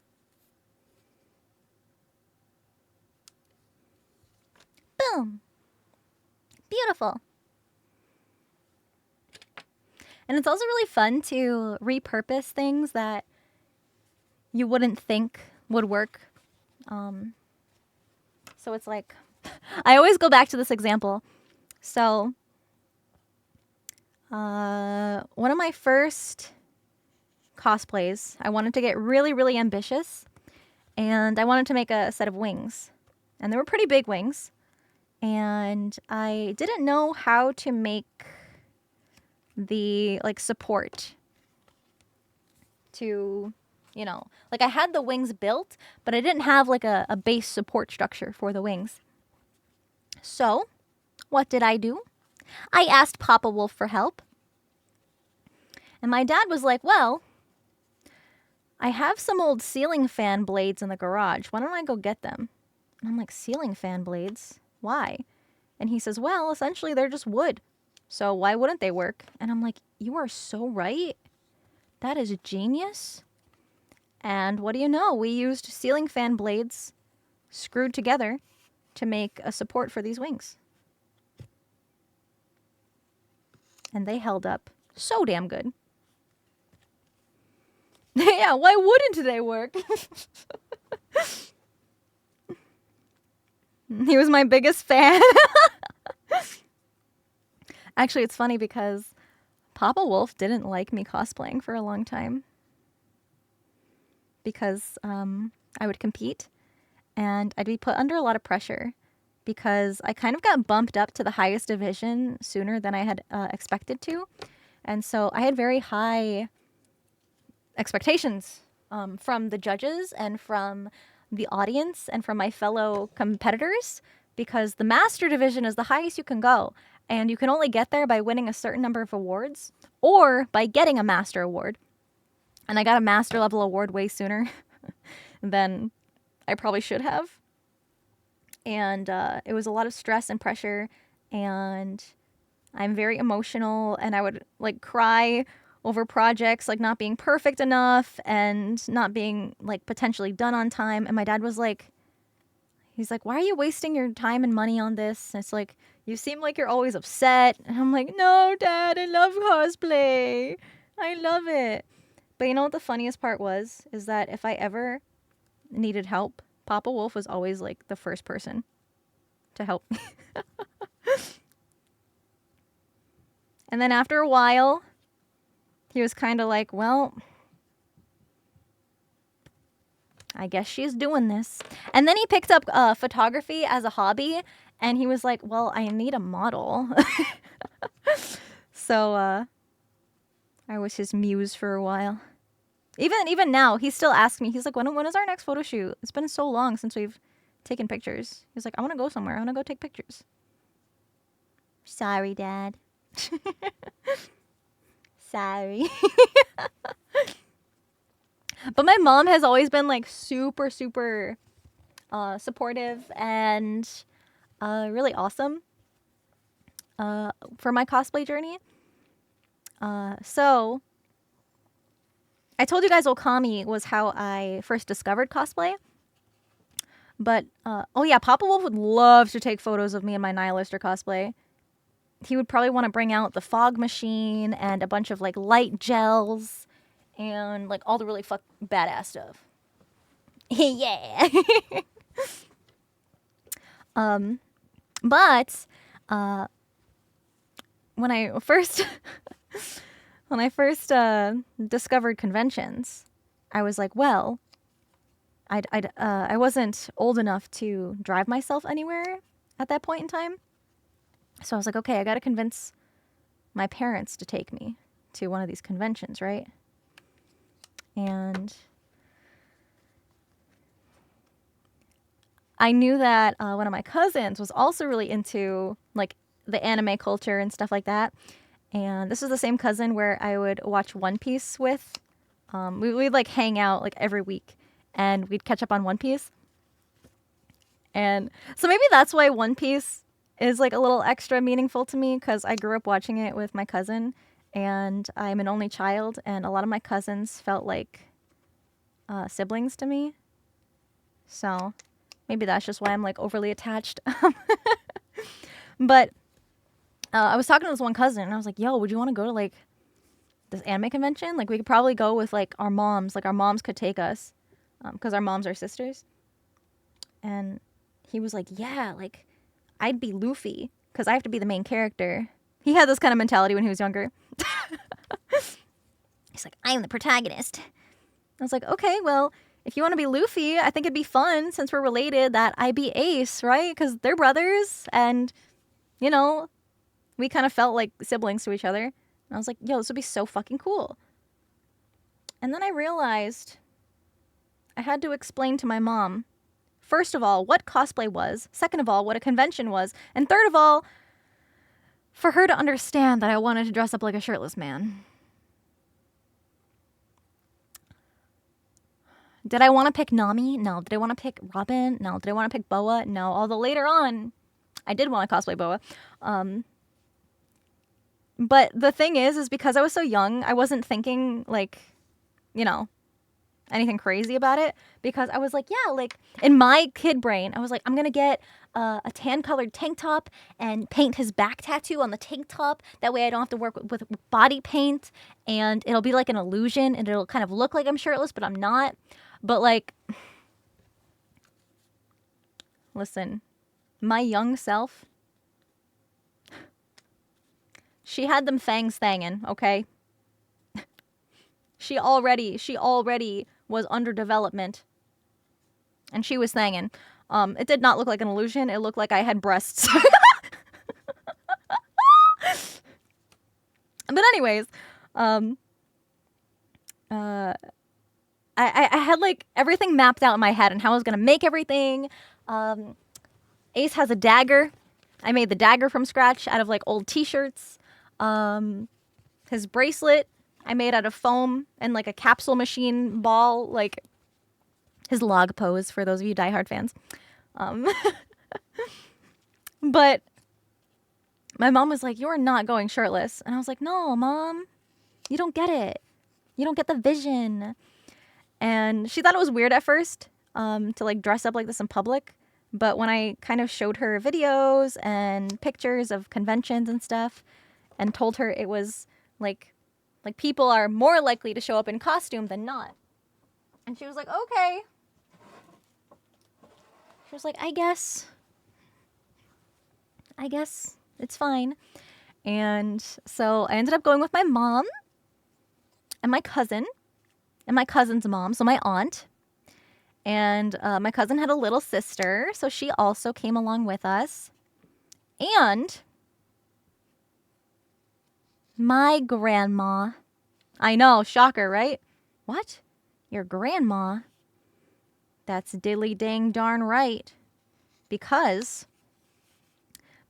Boom. Beautiful. And it's also really fun to repurpose things that you wouldn't think would work. So it's like, I always go back to this example. So, one of my first cosplays, I wanted to get really, really ambitious. And I wanted to make a set of wings. And they were pretty big wings. And I didn't know how to make the like support to, you know, like I had the wings built, but I didn't have like a base support structure for the wings. So what did I do? I asked Papa Wolf for help. And my dad was like, well, I have some old ceiling fan blades in the garage. Why don't I go get them? And I'm like, ceiling fan blades? Why? And he says, well, essentially they're just wood. So why wouldn't they work? And I'm like, you are so right. That is genius. And what do you know? We used ceiling fan blades screwed together to make a support for these wings. And they held up so damn good. Yeah, why wouldn't they work? He was my biggest fan. Actually, it's funny because Papa Wolf didn't like me cosplaying for a long time. Because I would compete and I'd be put under a lot of pressure because I kind of got bumped up to the highest division sooner than I had expected to. And so I had very high expectations from the judges and from the audience and from my fellow competitors because the master division is the highest you can go. And you can only get there by winning a certain number of awards or by getting a master award. And I got a master level award way sooner than I probably should have. And it was a lot of stress and pressure. And I'm very emotional. And I would like cry over projects like not being perfect enough and not being like potentially done on time. And my dad was like, he's like, why are you wasting your time and money on this? And it's like, you seem like you're always upset. And I'm like, no, Dad, I love cosplay. I love it. But you know what the funniest part was? Is that if I ever needed help, Papa Wolf was always like the first person to help me. And then after a while, he was kind of like, well, I guess she's doing this. And then he picked up photography as a hobby. And he was like, well, I need a model. So I was his muse for a while. Even now, he still asks me. He's like, when is our next photo shoot? It's been so long since we've taken pictures. He's like, I want to go somewhere. I want to go take pictures. Sorry, Dad. Sorry. But my mom has always been like super, super supportive and really awesome for my cosplay journey. So I told you guys Okami was how I first discovered cosplay. But, oh yeah, Papa Wolf would love to take photos of me in my Nihlister cosplay. He would probably want to bring out the fog machine and a bunch of like light gels and like all the really badass stuff. Yeah. But when I first discovered conventions, I was like, well, I wasn't old enough to drive myself anywhere at that point in time. So I was like, okay, I got to convince my parents to take me to one of these conventions, right? And I knew that one of my cousins was also really into like the anime culture and stuff like that. And this was the same cousin where I would watch One Piece with. We'd like hang out like every week and we'd catch up on One Piece. And so maybe that's why One Piece is like a little extra meaningful to me because I grew up watching it with my cousin and I'm an only child and a lot of my cousins felt like siblings to me. So maybe that's just why I'm like overly attached. But I was talking to this one cousin and I was like, yo, would you want to go to like this anime convention? Like we could probably go with like our moms. Like our moms could take us because our moms are sisters. And he was like, yeah, like I'd be Luffy because I have to be the main character. He had this kind of mentality when he was younger. He's like, I'm the protagonist. I was like, okay, well, if you want to be Luffy, I think it'd be fun since we're related that I be Ace, right? Because they're brothers and, you know, we kind of felt like siblings to each other. And I was like, yo, this would be so fucking cool. And then I realized I had to explain to my mom, first of all, what cosplay was. Second of all, what a convention was. And third of all, for her to understand that I wanted to dress up like a shirtless man. Did I want to pick Nami? No. Did I want to pick Robin? No. Did I want to pick Boa? No. Although later on, I did want to cosplay Boa. But the thing is because I was so young, I wasn't thinking like, you know, anything crazy about it. Because I was like, yeah, like in my kid brain, I was like, I'm going to get a tan colored tank top and paint his back tattoo on the tank top. That way I don't have to work with body paint and it'll be like an illusion and it'll kind of look like I'm shirtless, but I'm not. But like, listen, my young self, she had them fangs thangin', okay? She already was under development. And she was thangin'. It did not look like an illusion. It looked like I had breasts. But anyways, I had like everything mapped out in my head and how I was going to make everything. Ace has a dagger. I made the dagger from scratch out of like old t-shirts. His bracelet I made out of foam and like a capsule machine ball, like his log pose for those of you diehard fans. But my mom was like, you're not going shirtless. And I was like, no, Mom, you don't get it. You don't get the vision. And she thought it was weird at first to like dress up like this in public. But when I kind of showed her videos and pictures of conventions and stuff and told her it was like people are more likely to show up in costume than not. And she was like, okay. She was like, I guess it's fine. And so I ended up going with my mom and my cousin and my cousin's mom, so my aunt. And my cousin had a little sister, so she also came along with us. And my grandma. I know, shocker, right? What? Your grandma? That's dilly dang darn right. Because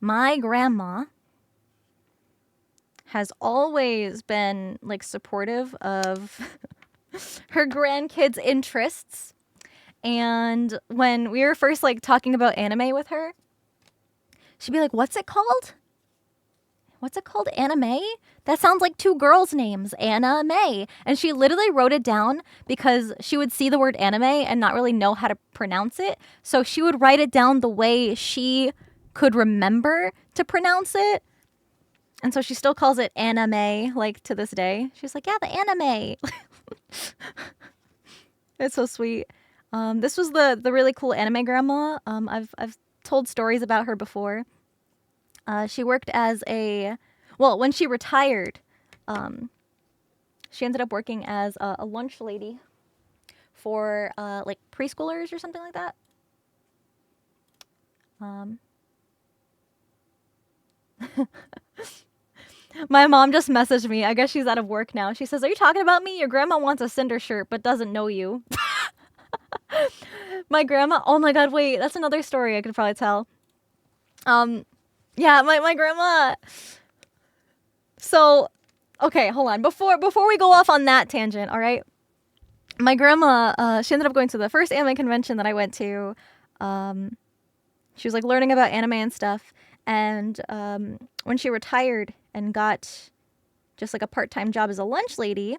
my grandma has always been like supportive of her grandkids' interests. And when we were first like talking about anime with her, she'd be like, what's it called? What's it called? Anime? That sounds like two girls' names, Anna May. And she literally wrote it down because she would see the word anime and not really know how to pronounce it. So she would write it down the way she could remember to pronounce it. And so she still calls it anime, like to this day. She's like, yeah, the anime. It's so sweet. This was the really cool anime grandma. I've told stories about her before. She worked as when she retired, she ended up working as a lunch lady for like preschoolers or something like that. My mom just messaged me. I guess she's out of work now. She says, are you talking about me? Your grandma wants a Sinder shirt but doesn't know you. My grandma, oh my god, wait, that's another story I could probably tell. Yeah, my grandma. So, okay, hold on. Before we go off on that tangent, all right? My grandma, she ended up going to the first anime convention that I went to. She was like learning about anime and stuff. And when she retired and got just like a part-time job as a lunch lady,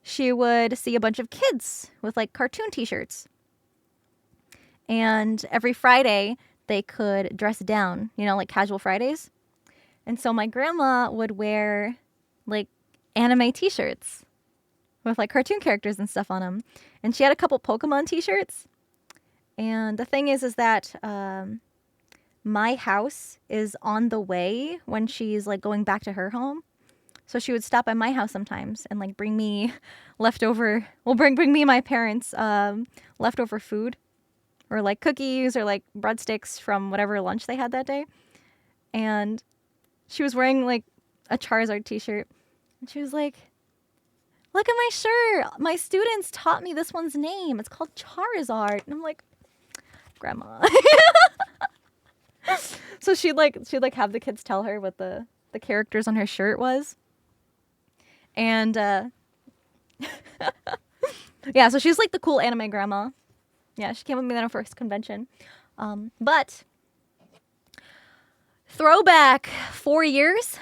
she would see a bunch of kids with like cartoon t-shirts. And every Friday they could dress down, you know, like casual Fridays. And so my grandma would wear like anime t-shirts with like cartoon characters and stuff on them. And she had a couple Pokemon t-shirts. And the thing is that my house is on the way when she's like going back to her home. So she would stop by my house sometimes and like bring me leftover, bring me and my parents leftover food or like cookies or like breadsticks from whatever lunch they had that day. And she was wearing like a Charizard t-shirt. And she was like, look at my shirt. My students taught me this one's name. It's called Charizard. And I'm like, Grandma. So she'd have the kids tell her what the characters on her shirt was. And yeah, so she's like the cool anime grandma. Yeah, she came with me at our first convention. But throwback 4 years.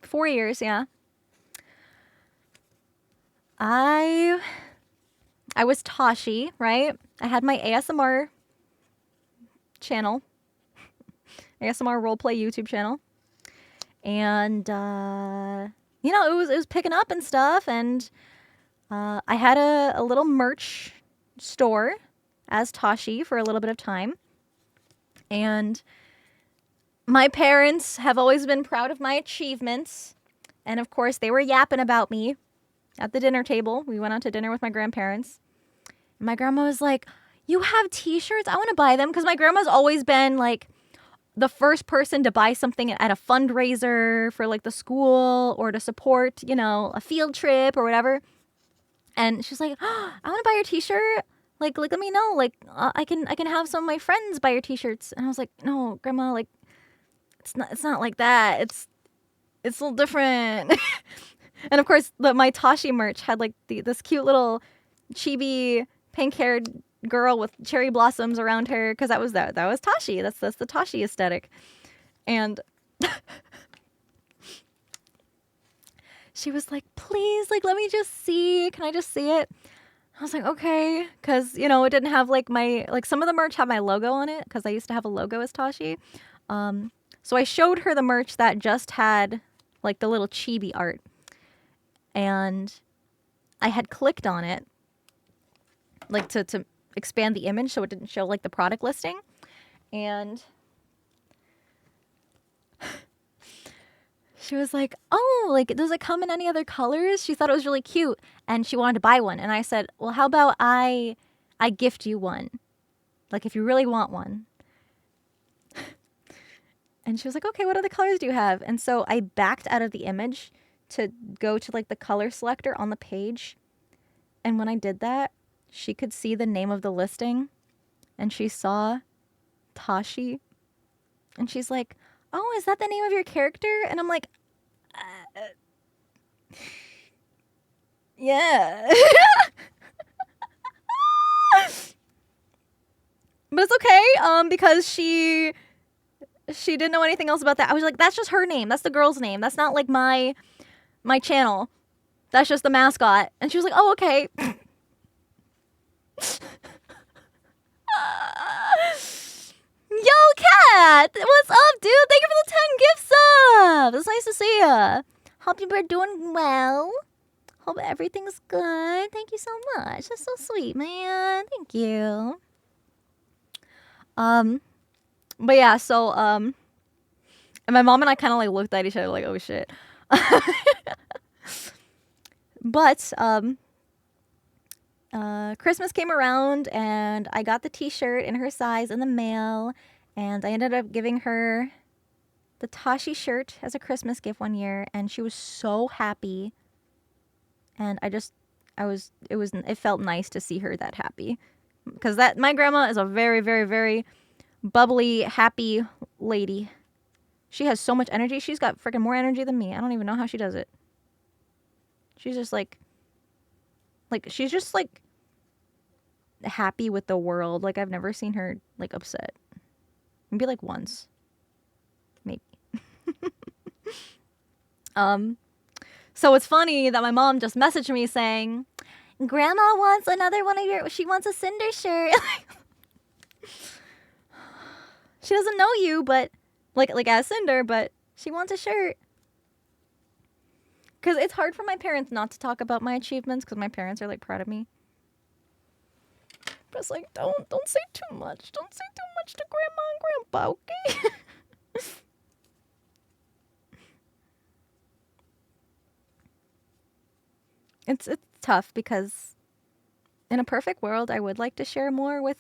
4 years, yeah. I was Tashi, right? I had my ASMR channel, ASMR roleplay YouTube channel, and you know, it was picking up and stuff, and I had a little merch store as Tashi for a little bit of time, and my parents have always been proud of my achievements, and of course they were yapping about me at the dinner table. We went out to dinner with my grandparents. My grandma was like, you have t-shirts? I want to buy them. Because my grandma's always been like the first person to buy something at a fundraiser for like the school or to support, you know, a field trip or whatever. And she's like, oh, I want to buy your t-shirt. Like, let me know. Like, I can have some of my friends buy your t-shirts. And I was like, no, Grandma, like, it's not like that. It's a little different. And of course, my Tashi merch had like this cute little chibi pink-haired girl with cherry blossoms around her, because that was Tashi. That's the Tashi aesthetic. And she was like, please, like, let me just see. Can I just see it? I was like, okay, because, you know, it didn't have like some of the merch had my logo on it, because I used to have a logo as Tashi. So I showed her the merch that just had like the little chibi art, and I had clicked on it like to expand the image so it didn't show like the product listing. And she was like, oh, like, does it come in any other colors? She thought it was really cute and she wanted to buy one. And I said, well, how about I gift you one? Like, if you really want one. And she was like, okay, what other colors do you have? And so I backed out of the image to go to like the color selector on the page. And when I did that, she could see the name of the listing, and she saw Tashi, and she's like, oh, is that the name of your character? And I'm like, yeah. But it's okay, because she didn't know anything else about that. I was like, that's just her name. That's the girl's name. That's not like my channel. That's just the mascot. And she was like, oh, okay. Yo, Cat! What's up, dude? Thank you for the 10 gift subs! It's nice to see ya. Hope you are doing well. Hope everything's good. Thank you so much. That's so sweet, man. Thank you. But yeah, so, and my mom and I kind of like looked at each other like, oh shit. But, Christmas came around and I got the t-shirt in her size in the mail, and I ended up giving her the Tashi shirt as a Christmas gift one year, and she was so happy. And it felt nice to see her that happy, because my grandma is a very, very, very bubbly, happy lady. She has so much energy. She's got freaking more energy than me. I don't even know how she does it. She's just like she's just like happy with the world. Like, I've never seen her like upset. Maybe like once. Maybe. So it's funny that my mom just messaged me saying, Grandma wants another one of she wants a Sinder shirt. She doesn't know you, but like as Sinder, but she wants a shirt. Because it's hard for my parents not to talk about my achievements because my parents are like proud of me. But it's like, don't say too much. Don't say too much to Grandma and Grandpa, okay? It's tough because in a perfect world, I would like to share more with,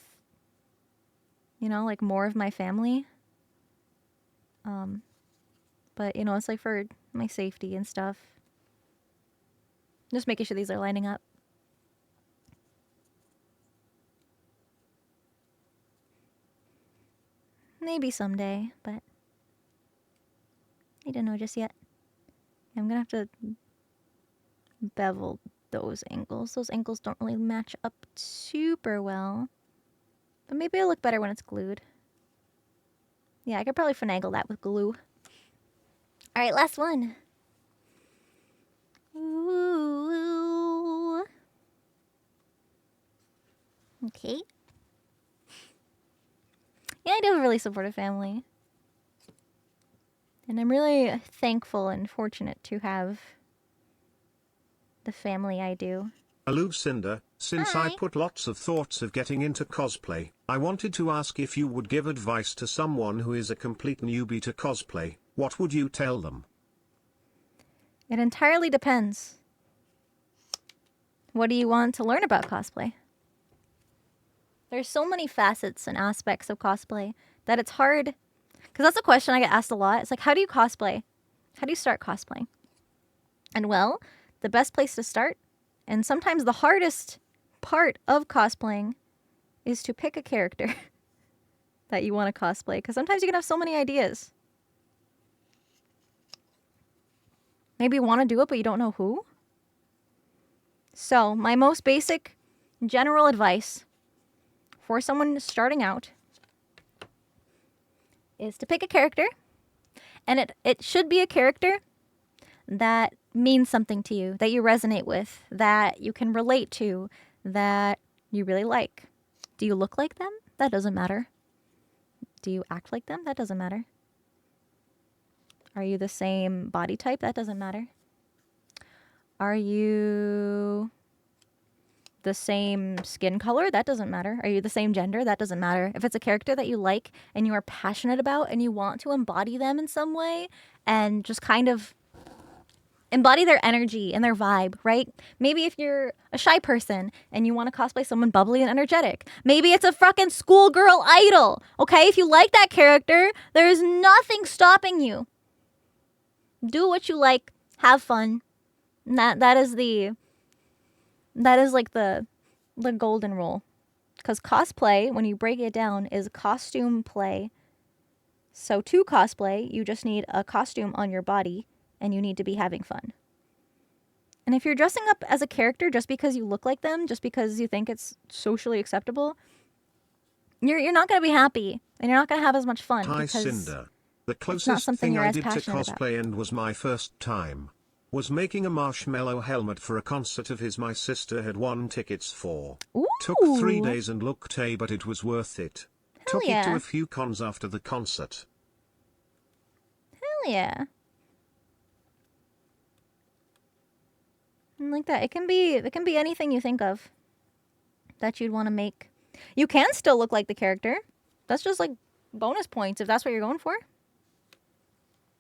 like more of my family. But, it's like for my safety and stuff. Just making sure these are lining up. Maybe someday, but I don't know just yet. I'm gonna have to bevel those angles. Those angles don't really match up super well. But maybe it'll look better when it's glued. Yeah, I could probably finagle that with glue. Alright, last one. Ooh. Okay. Yeah, I do have a really supportive family. And I'm really thankful and fortunate to have the family I do. Hello Cinder, since Hi. I put lots of thoughts of getting into cosplay, I wanted to ask if you would give advice to someone who is a complete newbie to cosplay. What would you tell them? It entirely depends. What do you want to learn about cosplay? There's so many facets and aspects of cosplay that it's hard. Because that's a question I get asked a lot. It's like, how do you cosplay? How do you start cosplaying? And well, the best place to start, and sometimes the hardest part of cosplaying, is to pick a character that you want to cosplay. Because sometimes you can have so many ideas. Maybe you want to do it, but you don't know who. So, my most basic general advice for someone starting out is to pick a character. And it should be a character that means something to you, that you resonate with, that you can relate to, that you really like. Do you look like them? That doesn't matter. Do you act like them? That doesn't matter. Are you the same body type? That doesn't matter. Are you the same skin color? That doesn't matter. Are you the same gender? That doesn't matter. If it's a character that you like and you are passionate about and you want to embody them in some way and just kind of embody their energy and their vibe, right? Maybe if you're a shy person and you want to cosplay someone bubbly and energetic. Maybe it's a fucking schoolgirl idol, okay? If you like that character, there is nothing stopping you. Do what you like. Have fun. That is like the golden rule. Because cosplay, when you break it down, is costume play. So to cosplay, you just need a costume on your body and you need to be having fun. And if you're dressing up as a character just because you look like them, just because you think it's socially acceptable, you're not going to be happy and you're not going to have as much fun. Hi because Cinder. The it's not closest something thing you're I as did to passionate cosplay about. and was my first time was making a marshmallow helmet for a concert of his my sister had won tickets for. Ooh. Took 3 days and looked but it was worth it. Hell Took yeah. it to a few cons after the concert. Hell yeah. And like that. It can be anything you think of that you'd want to make. You can still look like the character. That's just like bonus points if that's what you're going for.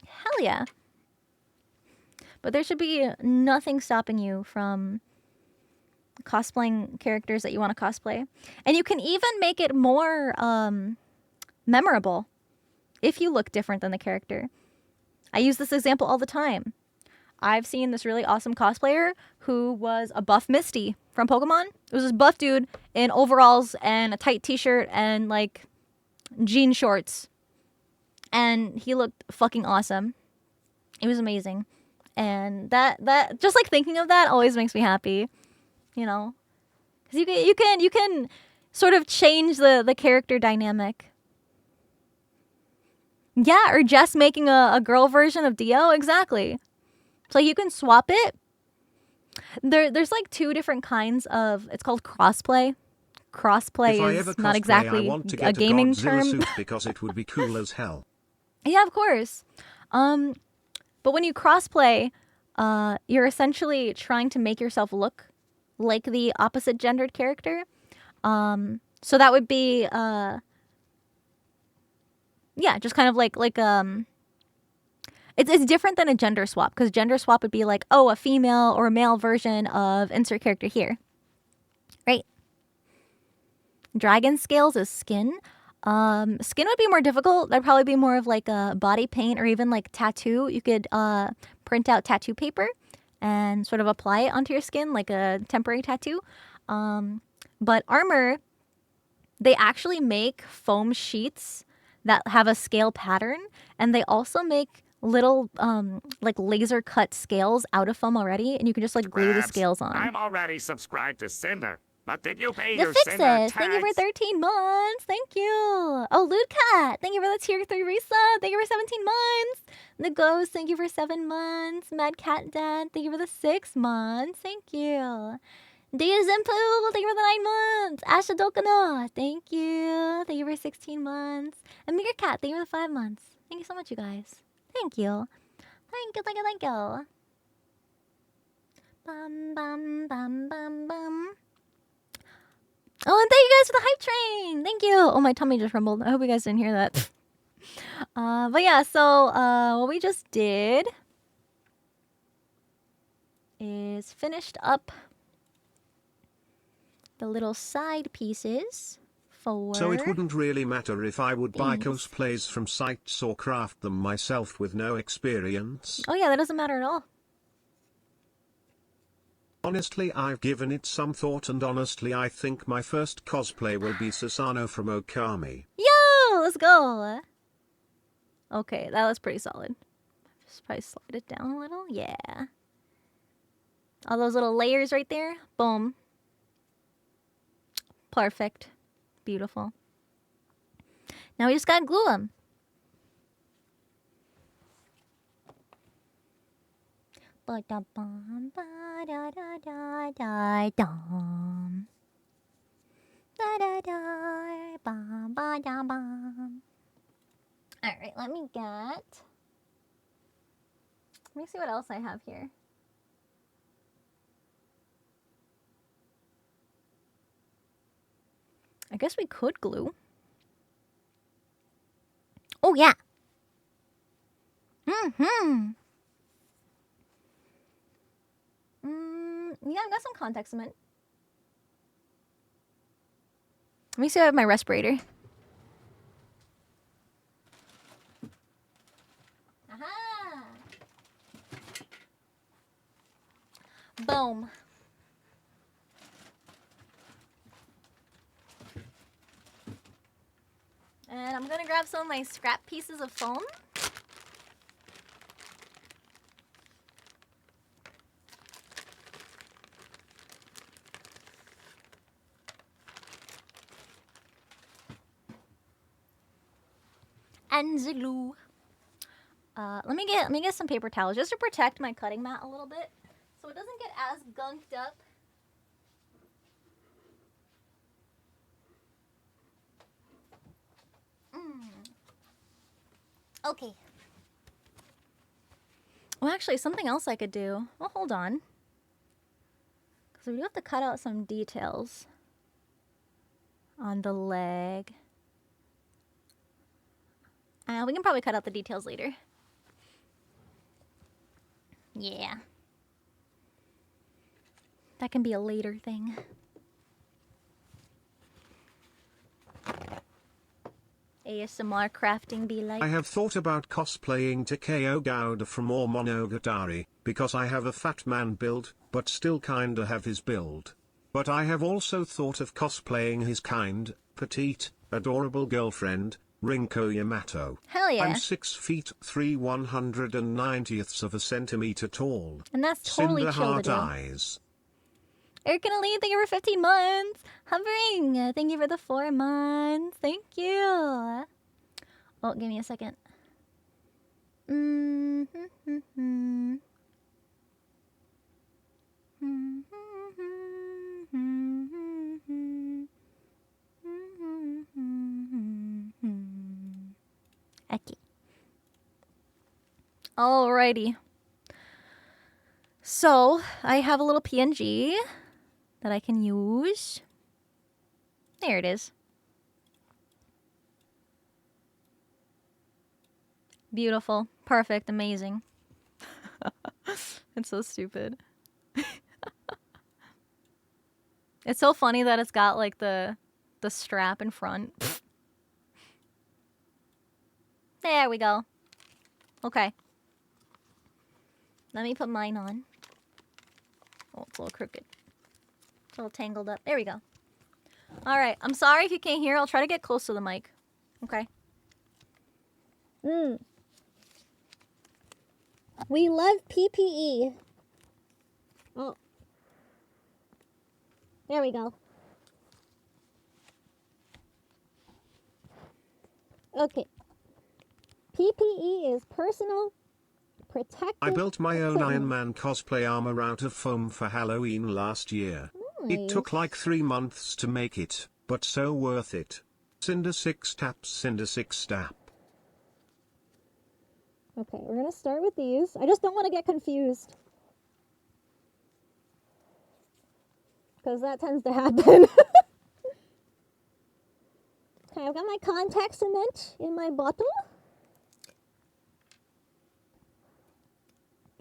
Hell yeah. But there should be nothing stopping you from cosplaying characters that you want to cosplay. And you can even make it more memorable if you look different than the character. I use this example all the time. I've seen this really awesome cosplayer who was a buff Misty from Pokemon. It was this buff dude in overalls and a tight t-shirt and like jean shorts. And he looked fucking awesome. It was amazing. And that just like thinking of that always makes me happy, you know, because you can sort of change the character dynamic. Yeah, or just making a girl version of Dio, exactly. So you can swap it. There's like 2 different kinds of, it's called crossplay. Crossplay If I is ever not cosplay, I exactly want to a get a gaming Godzilla term. suit because it would be cool as hell. Yeah, of course. But when you crossplay, you're essentially trying to make yourself look like the opposite gendered character. So that would be, yeah, just kind of like it's different than a gender swap, because gender swap would be like, oh, a female or a male version of insert character here, right? Dragon scales is skin. Skin would be more difficult. That'd probably be more of like a body paint or even like tattoo. You could print out tattoo paper and sort of apply it onto your skin like a temporary tattoo. But armor, they actually make foam sheets that have a scale pattern, and they also make little like laser cut scales out of foam already, and you can just like glue the Grabs, scales on. I'm already subscribed to Sinder, but did you pay The your Sinder Fixes, tax? thank you for 13 months. Thank you. Oh, Ludecat, thank you for the tier 3 resub. Thank you for 17 months. The Ghost, thank you for 7 months. Mad Cat Dad, thank you for the 6 months. Thank you. Dia Zimpu, thank you for the 9 months. Asha Dokano, thank you. Thank you for 16 months. And Meager Cat, thank you for the 5 months. Thank you so much, you guys. Thank you. Thank you, thank you, thank you. Bum, bum, bum, bum, bum. Oh, and thank you guys for the hype train. Thank you. Oh, my tummy just rumbled. I hope you guys didn't hear that. But yeah, so what we just did is finished up the little side pieces for... So it wouldn't really matter if I would buy these. cosplays from sites or craft them myself with no experience. Oh yeah, that doesn't matter at all. Honestly, I've given it some thought, and honestly I think my first cosplay will be Susano from Okami. Yo, let's go. Okay, that was pretty solid. Just probably slide it down a little. Yeah. All those little layers right there. Boom. Perfect. Beautiful. Now we just gotta glue them. Ba-da-bum, ba-da-da-da-da-dum. Da-da-da, bum, ba-da-bum. Alright, let me see what else I have here. I guess we could glue. Oh, yeah. Yeah, I've got some contact cement. Let me see if I have my respirator. Aha! Boom. And I'm gonna grab some of my scrap pieces of foam. And the glue. Let me get some paper towels just to protect my cutting mat a little bit, so it doesn't get as gunked up. Okay. Well, actually, something else I could do. Well, hold on, because we do have to cut out some details on the leg. We can probably cut out the details later. Yeah. That can be a later thing. ASMR crafting be like. I have thought about cosplaying Takeo Gouda from Momonogatari, because I have a fat man build, but still kinda have his build. But I have also thought of cosplaying his kind, petite, adorable girlfriend, Rinko Yamato. Hell yeah. I'm 6 feet 3 190ths of a centimeter tall. And that's totally Cinder chill to heart do. eyes. Eric and Aline, thank you for 15 months. Hovering, thank you for the 4 months. Thank you. Oh, give me a second. Okay. Alrighty. So, I have a little PNG that I can use. There it is. Beautiful. Perfect. Amazing. It's so stupid. It's so funny that it's got like the strap in front. There we go. Okay. Let me put mine on. Oh, it's a little crooked. It's a little tangled up. There we go. Alright, I'm sorry if you can't hear. I'll try to get close to the mic. Okay. We love PPE. Oh. There we go. Okay. PPE is personal protective. I built my own equipment. Iron Man cosplay armor out of foam for Halloween last year. It took like 3 months to make it, but so worth it. Sinder 6 taps, Sinder 6 tap. Okay, we're gonna start with these. I just don't want to get confused. Because that tends to happen. Okay, I've got my contact cement in my bottle.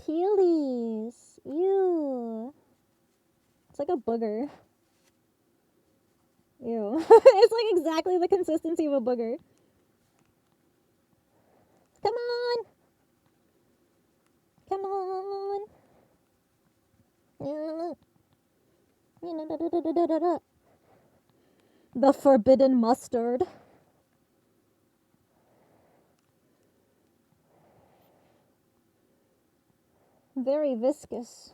Peelies. Ew. It's like a booger. Ew. It's like exactly the consistency of a booger. Come on. Come on. The forbidden mustard. Very viscous.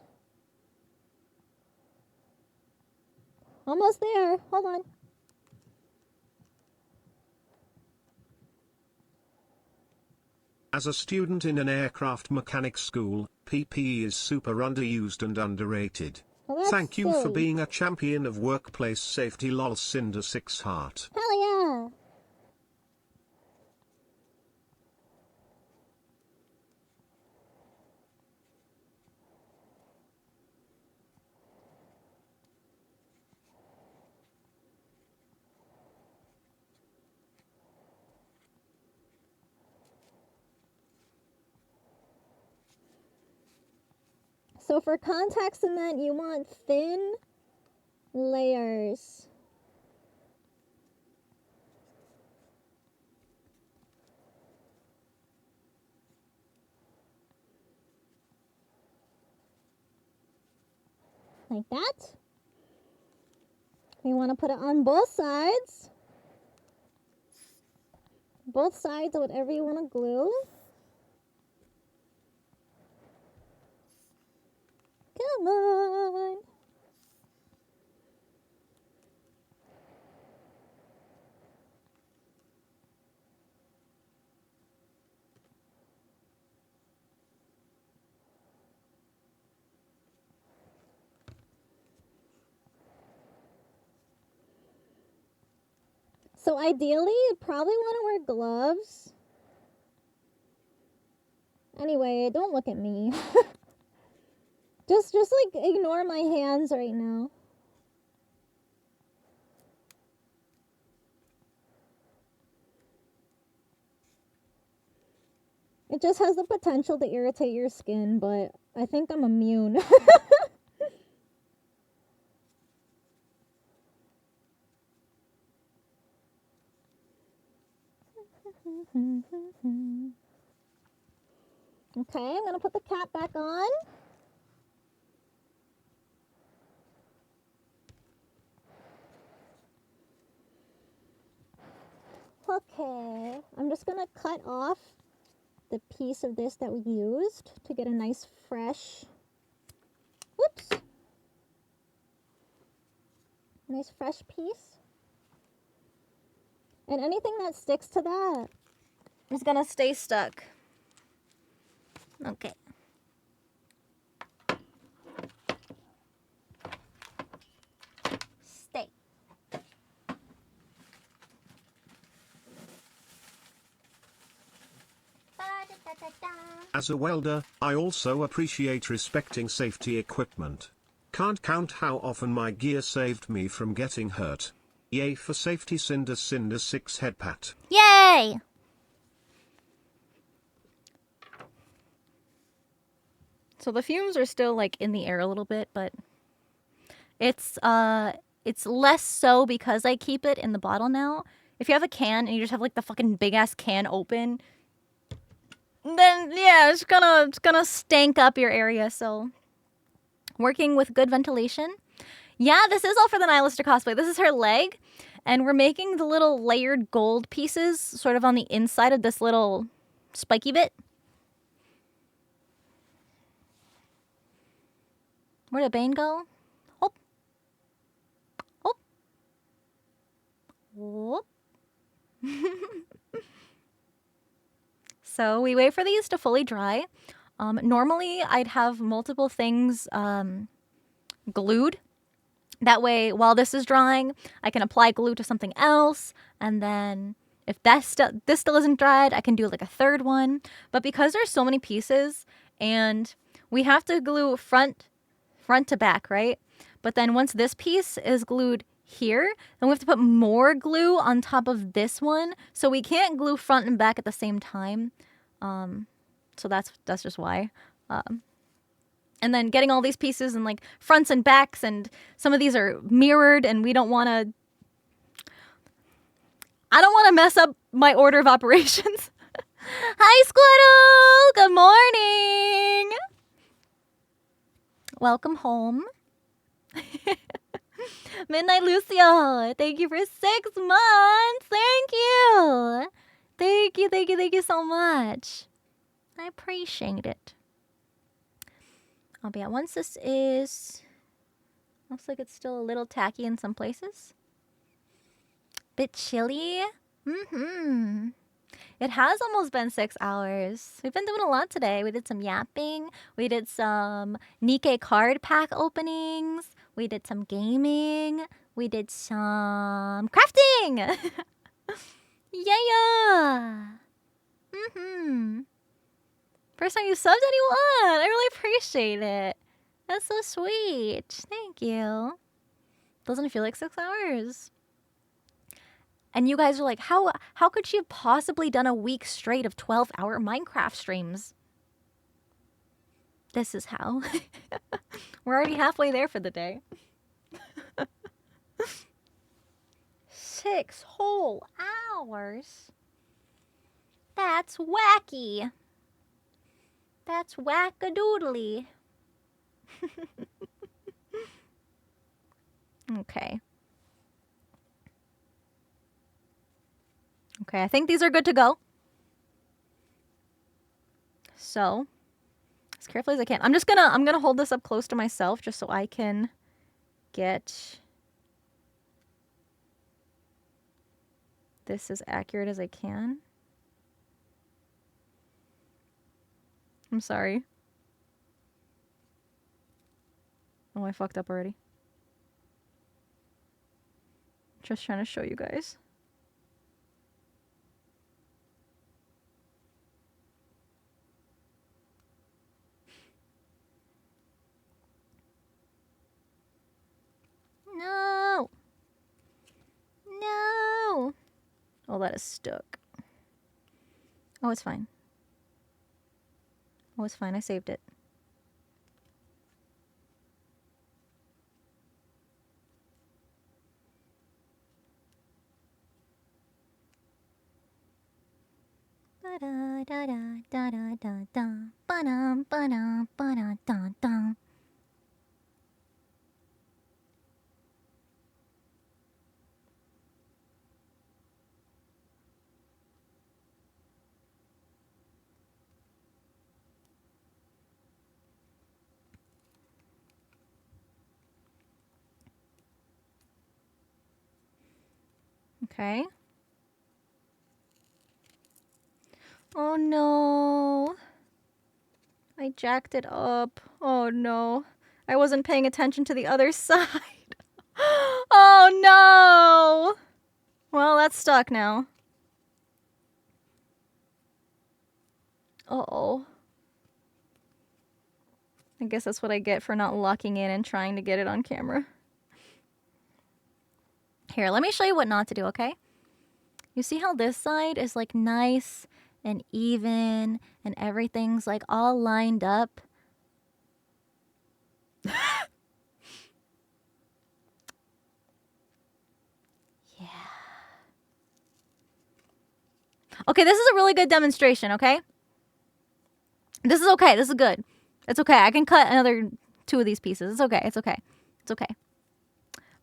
Almost there. Hold on. As a student in an aircraft mechanics school, PPE is super underused and underrated. Well, that's Thank you for silly. being a champion of workplace safety, lol. Cinder 6 heart. Hell yeah. So for contact cement, you want thin layers. Like that. We want to put it on both sides. Both sides, whatever you want to glue. Come on. So ideally, you'd probably want to wear gloves. Anyway, don't look at me. Just like ignore my hands right now. It just has the potential to irritate your skin, but I think I'm immune. Okay, I'm gonna put the cap back on. Okay, I'm just gonna cut off the piece of this that we used to get a nice fresh, whoops, nice fresh piece. And anything that sticks to that is gonna stay stuck. Okay. As a welder, I also appreciate respecting safety equipment. Can't count how often my gear saved me from getting hurt. Yay for safety, Cinder 6 head pat. Yay! So the fumes are still like in the air a little bit, but it's less so because I keep it in the bottle now. If you have a can and you just have like the fucking big ass can open, then yeah, it's gonna stank up your area. So working with good ventilation. Yeah, this is all for the Nihlister cosplay. This is her leg, and we're making the little layered gold pieces sort of on the inside of this little spiky bit. Where did Bane go? Hop. Hop. Whoop. So we wait for these to fully dry. Normally, I'd have multiple things glued. That way, while this is drying, I can apply glue to something else. And then if this still isn't dried, I can do like a third one. But because there's so many pieces and we have to glue front to back, right? But then once this piece is glued here, then we have to put more glue on top of this one. So we can't glue front and back at the same time. So that's just why. And then getting all these pieces and like fronts and backs, and some of these are mirrored, and I don't want to mess up my order of operations. Hi, Squirtle! Good morning! Welcome home. Midnight Lucio, thank you for 6 months. Thank you. Thank you so much. I appreciate it. Oh, but yeah, once this is... Looks like it's still a little tacky in some places. Bit chilly. Mm-hmm. It has almost been 6 hours. We've been doing a lot today. We did some yapping. We did some Nikkei card pack openings. We did some gaming. We did some crafting. Yeah. Mm-hmm. First time you subbed anyone. I really appreciate it. That's so sweet. Thank you. Doesn't feel like 6 hours. And you guys are like, how could she have possibly done a week straight of 12-hour Minecraft streams? This is how. We're already halfway there for the day. 6 whole hours? That's wacky. That's wackadoodly. Okay. Okay, I think these are good to go. So, as carefully as I can. I'm gonna hold this up close to myself just so I can get this as accurate as I can. I'm sorry. Oh, I fucked up already. Just trying to show you guys. No! No! Oh, that is stuck. Oh, it's fine. Oh, it's fine. I saved it. Okay. Oh no. I jacked it up. Oh no. I wasn't paying attention to the other side. Oh no. Well, that's stuck now. Uh-oh. I guess that's what I get for not locking in and trying to get it on camera. Here, let me show you what not to do, okay? You see how this side is like nice and even and everything's like all lined up? Yeah. Okay, this is a really good demonstration, okay? This is okay. This is good. It's okay. I can cut another 2 of these pieces. It's okay. It's okay. It's okay.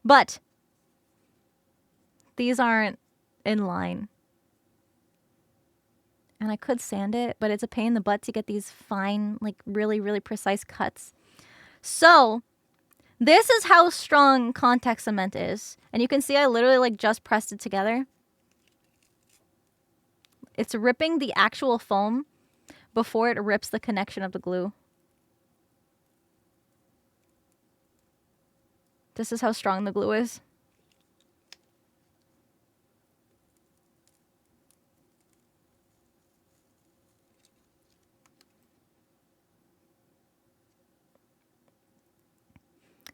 But these aren't in line. And I could sand it, but it's a pain in the butt to get these fine, like really, really precise cuts. So this is how strong contact cement is. And you can see I literally like just pressed it together. It's ripping the actual foam before it rips the connection of the glue. This is how strong the glue is.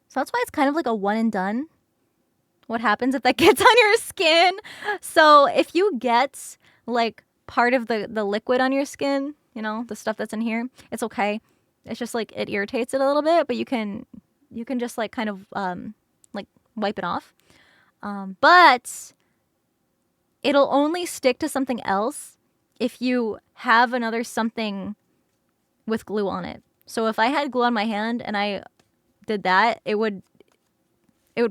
So that's why it's kind of like a one and done. What happens if that gets on your skin? So if you get like part of the liquid on your skin, you know, the stuff that's in here, it's okay. It's just like it irritates it a little bit, but you can just like kind of like wipe it off. But it'll only stick to something else if you have another something with glue on it. So if I had glue on my hand and I did that, it would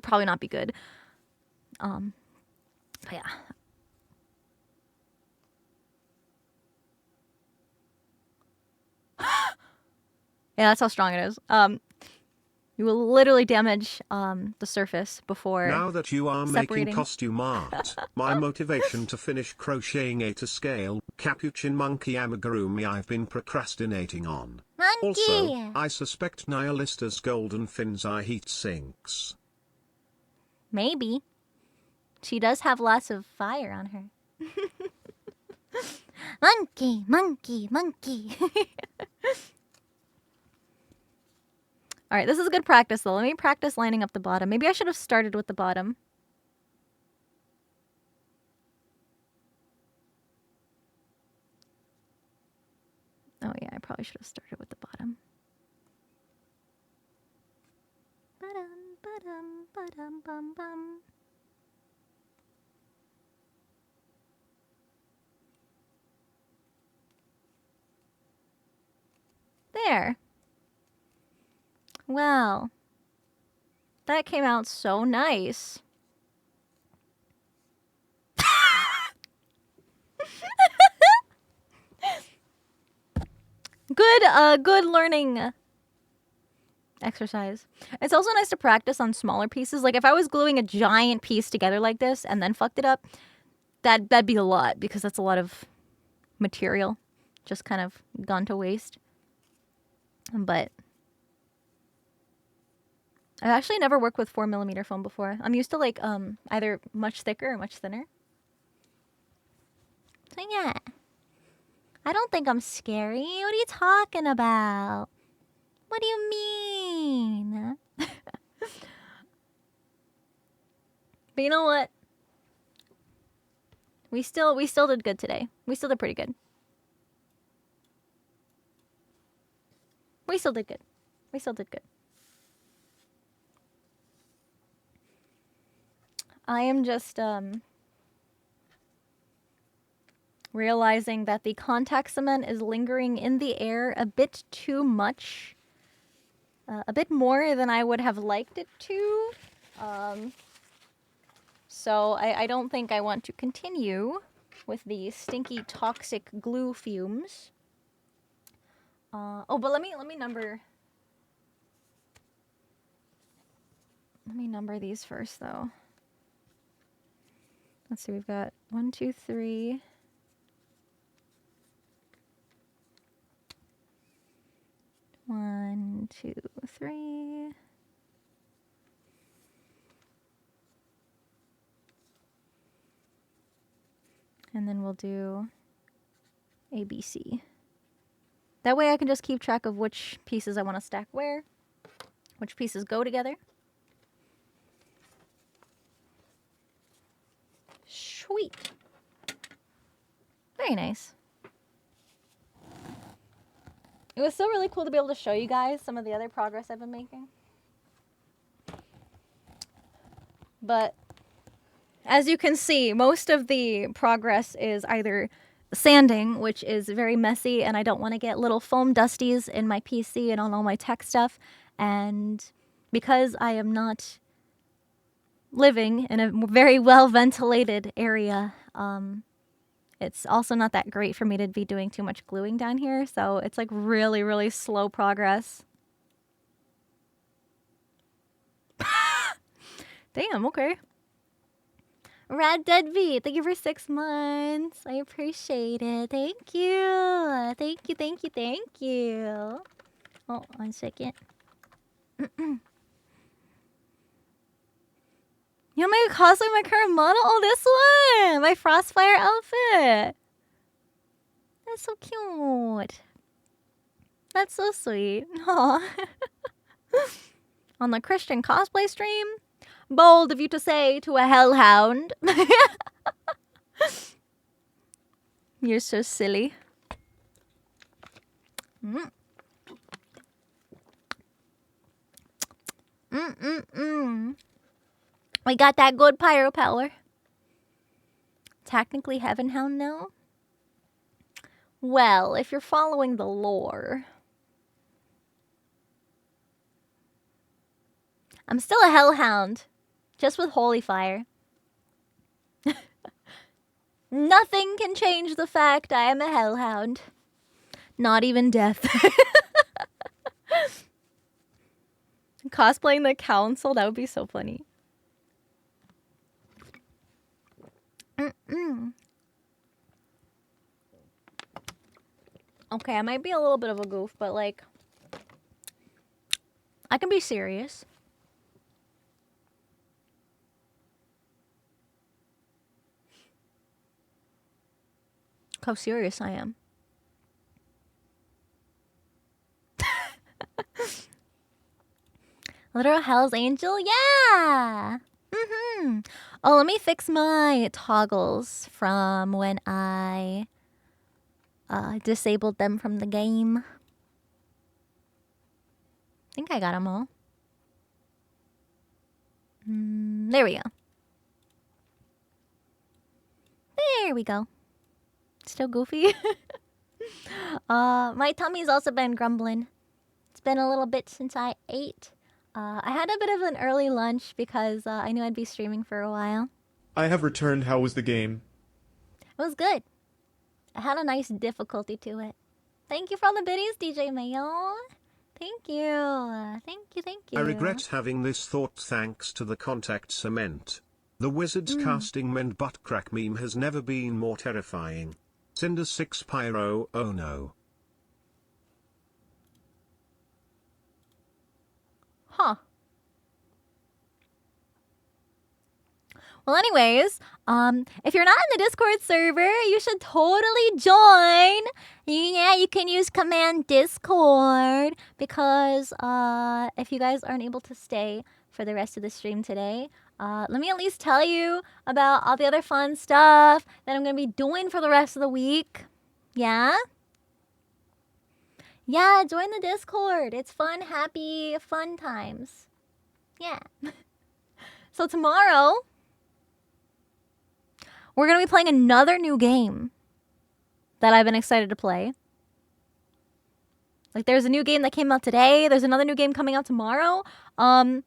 probably not be good. But yeah. Yeah, that's how strong it is. You will literally damage the surface before Now that you are separating. making costume art, my motivation to finish crocheting a to scale capuchin monkey amigurumi I've been procrastinating on. Monkey! Also, I suspect Nihilister's golden fins are heat sinks. Maybe. She does have lots of fire on her. Monkey, monkey, monkey. All right, this is good practice, though. Let me practice lining up the bottom. Maybe I should have started with the bottom. Oh, yeah, I probably should have started with the bottom. Ba-dum, ba-dum, ba-dum, bum, bum. There. Wow. That came out so nice. Good learning exercise. It's also nice to practice on smaller pieces. Like if I was gluing a giant piece together like this and then fucked it up, that'd be a lot because that's a lot of material just kind of gone to waste. But I've actually never worked with 4mm foam before. I'm used to like either much thicker or much thinner. So yeah. I don't think I'm scary. What are you talking about? What do you mean? But you know what? We still did good today. We still did pretty good. We still did good. We still did good. I am just realizing that the contact cement is lingering in the air a bit too much. A bit more than I would have liked it to. So I don't think I want to continue with the stinky toxic glue fumes. Oh, but let me number. Let me number these first, though. Let's see, we've got 1, 2, 3. 1, 2, 3. And then we'll do ABC. That way I can just keep track of which pieces I want to stack where, which pieces go together. Sweet. Very nice. It was still really cool to be able to show you guys some of the other progress I've been making. But as you can see, most of the progress is either sanding, which is very messy, and I don't want to get little foam dusties in my PC and on all my tech stuff. And because I am not living in a very well ventilated area, it's also not that great for me to be doing too much gluing down here. So it's like really, really slow progress. Damn, okay. Rad Dead V, thank you for 6 months. I appreciate it. Thank you. Thank you, thank you, thank you. Oh, 1 second. You make a cosplay my current model? Oh, this one! My Frostfire outfit. That's so cute. That's so sweet. Aww. On the Christian cosplay stream? Bold of you to say to a hellhound. You're so silly. We got that good pyro power. Technically Heaven Hound now? Well, if you're following the lore, I'm still a Hellhound, just with Holy Fire. Nothing can change the fact I am a Hellhound. Not even death. Cosplaying the council, that would be so funny. Okay, I might be a little bit of a goof, but like, I can be serious. Look how serious I am. Literal Hell's Angel? Yeah! Oh, let me fix my toggles from when I disabled them from the game. I think I got them all. There we go. There we go. Still goofy. My tummy's also been grumbling. It's been a little bit since I ate. I had a bit of an early lunch because I knew I'd be streaming for a while. I have returned. How was the game? It was good. It had a nice difficulty to it. Thank you for all the biddies, DJ Mayo. Thank you. Thank you, thank you. I regret having this thought thanks to the contact cement. The wizard's casting men butt crack meme has never been more terrifying. Sinder 6 Pyro, oh no. Huh. Well, anyways, if you're not in the Discord server, you should totally join. Yeah, you can use command Discord because if you guys aren't able to stay for the rest of the stream today, let me at least tell you about all the other fun stuff that I'm going to be doing for the rest of the week. Yeah? Yeah, join the Discord. It's fun, happy, fun times. Yeah. So tomorrow, we're going to be playing another new game that I've been excited to play. Like, there's a new game that came out today. There's another new game coming out tomorrow. But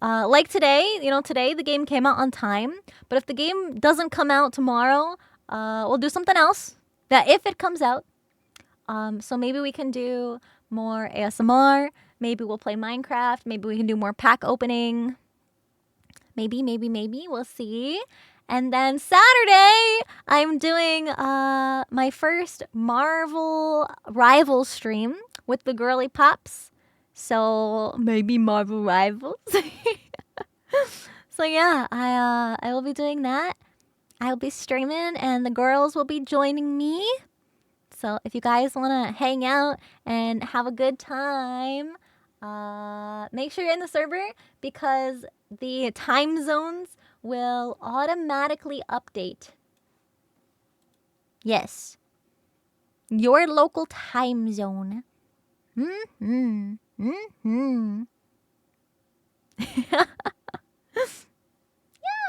like today, today the game came out on time. But if the game doesn't come out tomorrow, we'll do something else. That if it comes out. So maybe we can do more ASMR. Maybe we'll play Minecraft. Maybe we can do more pack opening. Maybe. We'll see. And then Saturday, I'm doing my first Marvel Rival stream with the girly pops. So maybe Marvel Rivals. So yeah, I will be doing that. I'll be streaming and the girls will be joining me. So if you guys want to hang out and have a good time, make sure you're in the server because the time zones will automatically update. Yes. Your local time zone. Mm-hmm. Mm-hmm.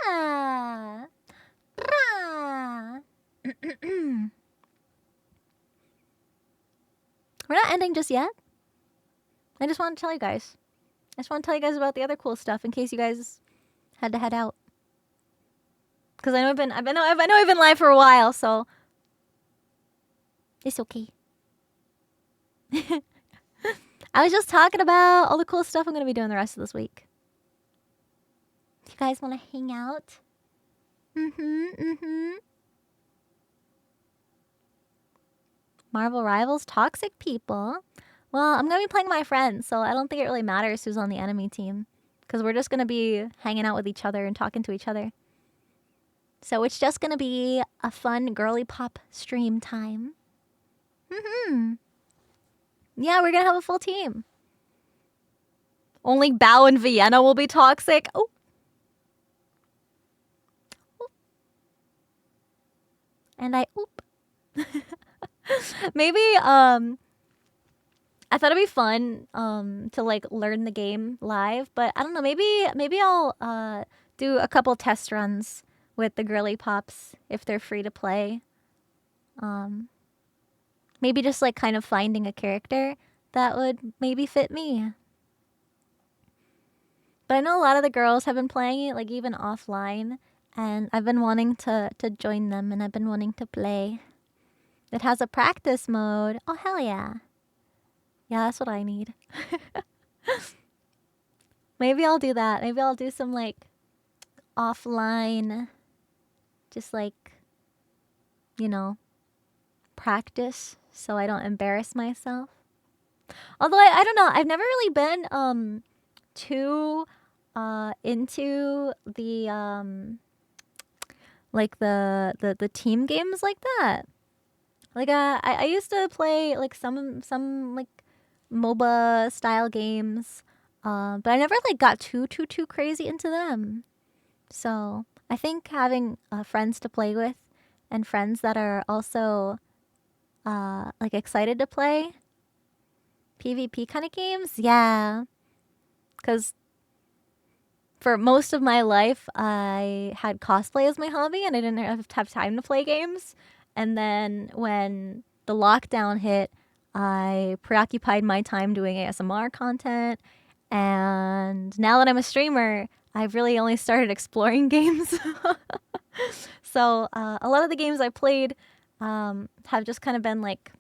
Yeah. Rah. We're not ending just yet. I just want to tell you guys. I just want to tell you guys about the other cool stuff in case you guys had to head out. Because I know I've been live for a while, so it's okay. I was just talking about all the cool stuff I'm gonna be doing the rest of this week. If you guys want to hang out, Marvel Rivals, toxic people. Well, I'm gonna be playing my friends, so I don't think it really matters who's on the enemy team, because we're just gonna be hanging out with each other and talking to each other. So it's just gonna be a fun girly pop stream time. Yeah, we're gonna have a full team. Only Bao and Vienna will be toxic. Oh. And I oop. Maybe I thought it'd be fun to like learn the game live, but I don't know, maybe I'll do a couple test runs with the girly pops if they're free to play. Maybe just like kind of finding a character that would maybe fit me. But I know a lot of the girls have been playing it, like even offline, and I've been wanting to join them, and I've been wanting to play. It has a practice mode. Oh, hell yeah. Yeah, that's what I need. Maybe I'll do that. Maybe I'll do some like offline, just like, you know, practice so I don't embarrass myself. Although I don't know, I've never really been too into the like the team games like that. Like I used to play like some like MOBA style games, but I never like got too crazy into them. So I think having friends to play with and friends that are also like excited to play PvP kind of games, yeah. Because for most of my life, I had cosplay as my hobby, and I didn't have time to play games. And then when the lockdown hit, I preoccupied my time doing ASMR content. And now that I'm a streamer, I've really only started exploring games. So a lot of the games I played have just kind of been like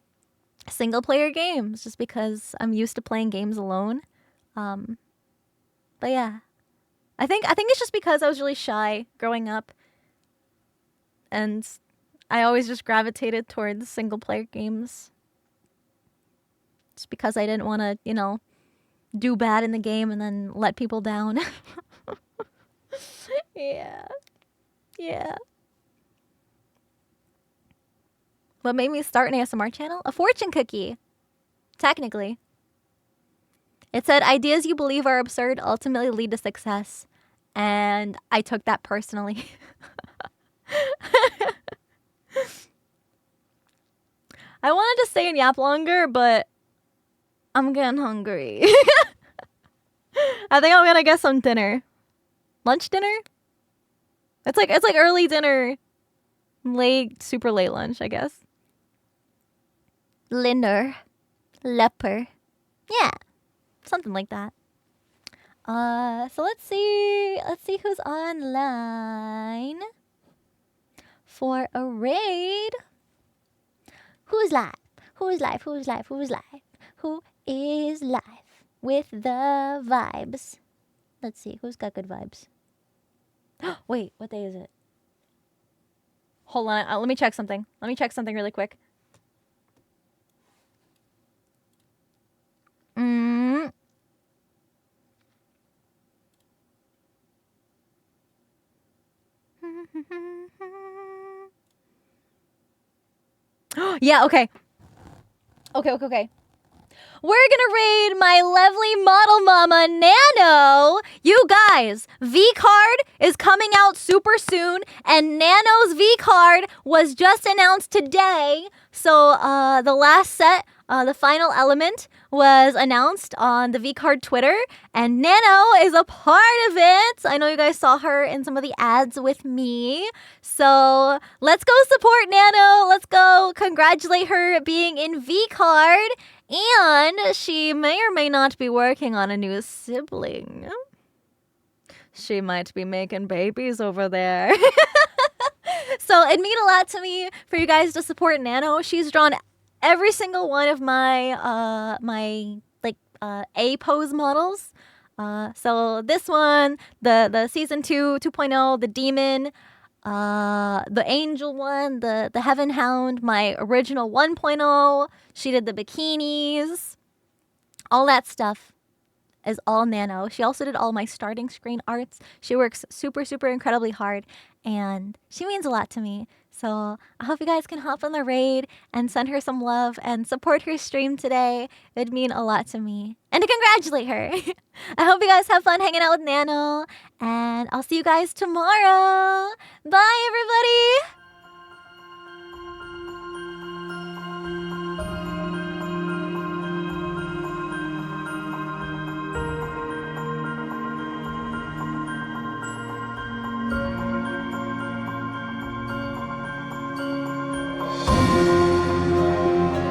single player games, just because I'm used to playing games alone. But yeah, I think it's just because I was really shy growing up, and I always just gravitated towards single player games. Just because I didn't want to, you know, do bad in the game and then let people down. Yeah. What made me start an ASMR channel? A fortune cookie. Technically. It said, ideas you believe are absurd ultimately lead to success. And I took that personally. I wanted to stay and yap longer, but I'm getting hungry. I think I'm gonna get some dinner. Lunch dinner? It's like early dinner. Late, super late lunch, I guess. Linder. Leper. Yeah. Something like that. So let's see who's online for a raid. Who's live? Who is live with the vibes? Let's see, who's got good vibes? Wait, what day is it? Hold on, let me check something. Let me check something really quick. Yeah, okay. Okay. We're gonna raid my lovely model mama, Nano. You guys, V-Card is coming out super soon, and Nano's V-Card was just announced today. So the last set, the final element, was announced on the V-Card Twitter, and Nano is a part of it. I know you guys saw her in some of the ads with me. So let's go support Nano. Let's go congratulate her being in V-Card. And she may or may not be working on a new sibling. She might be making babies over there. So it'd mean a lot to me for you guys to support Nano. She's drawn every single one of my A pose models. So this one, the season 2.0, the demon, the angel one, the heaven hound, my original 1.0. She did the bikinis, all that stuff is all Nano. She also did all my starting screen arts. She works super incredibly hard, and she means a lot to me. So I hope you guys can hop on the raid and send her some love and support her stream today. It'd mean a lot to me. And to congratulate her. I hope you guys have fun hanging out with Nano. And I'll see you guys tomorrow. Bye, everybody.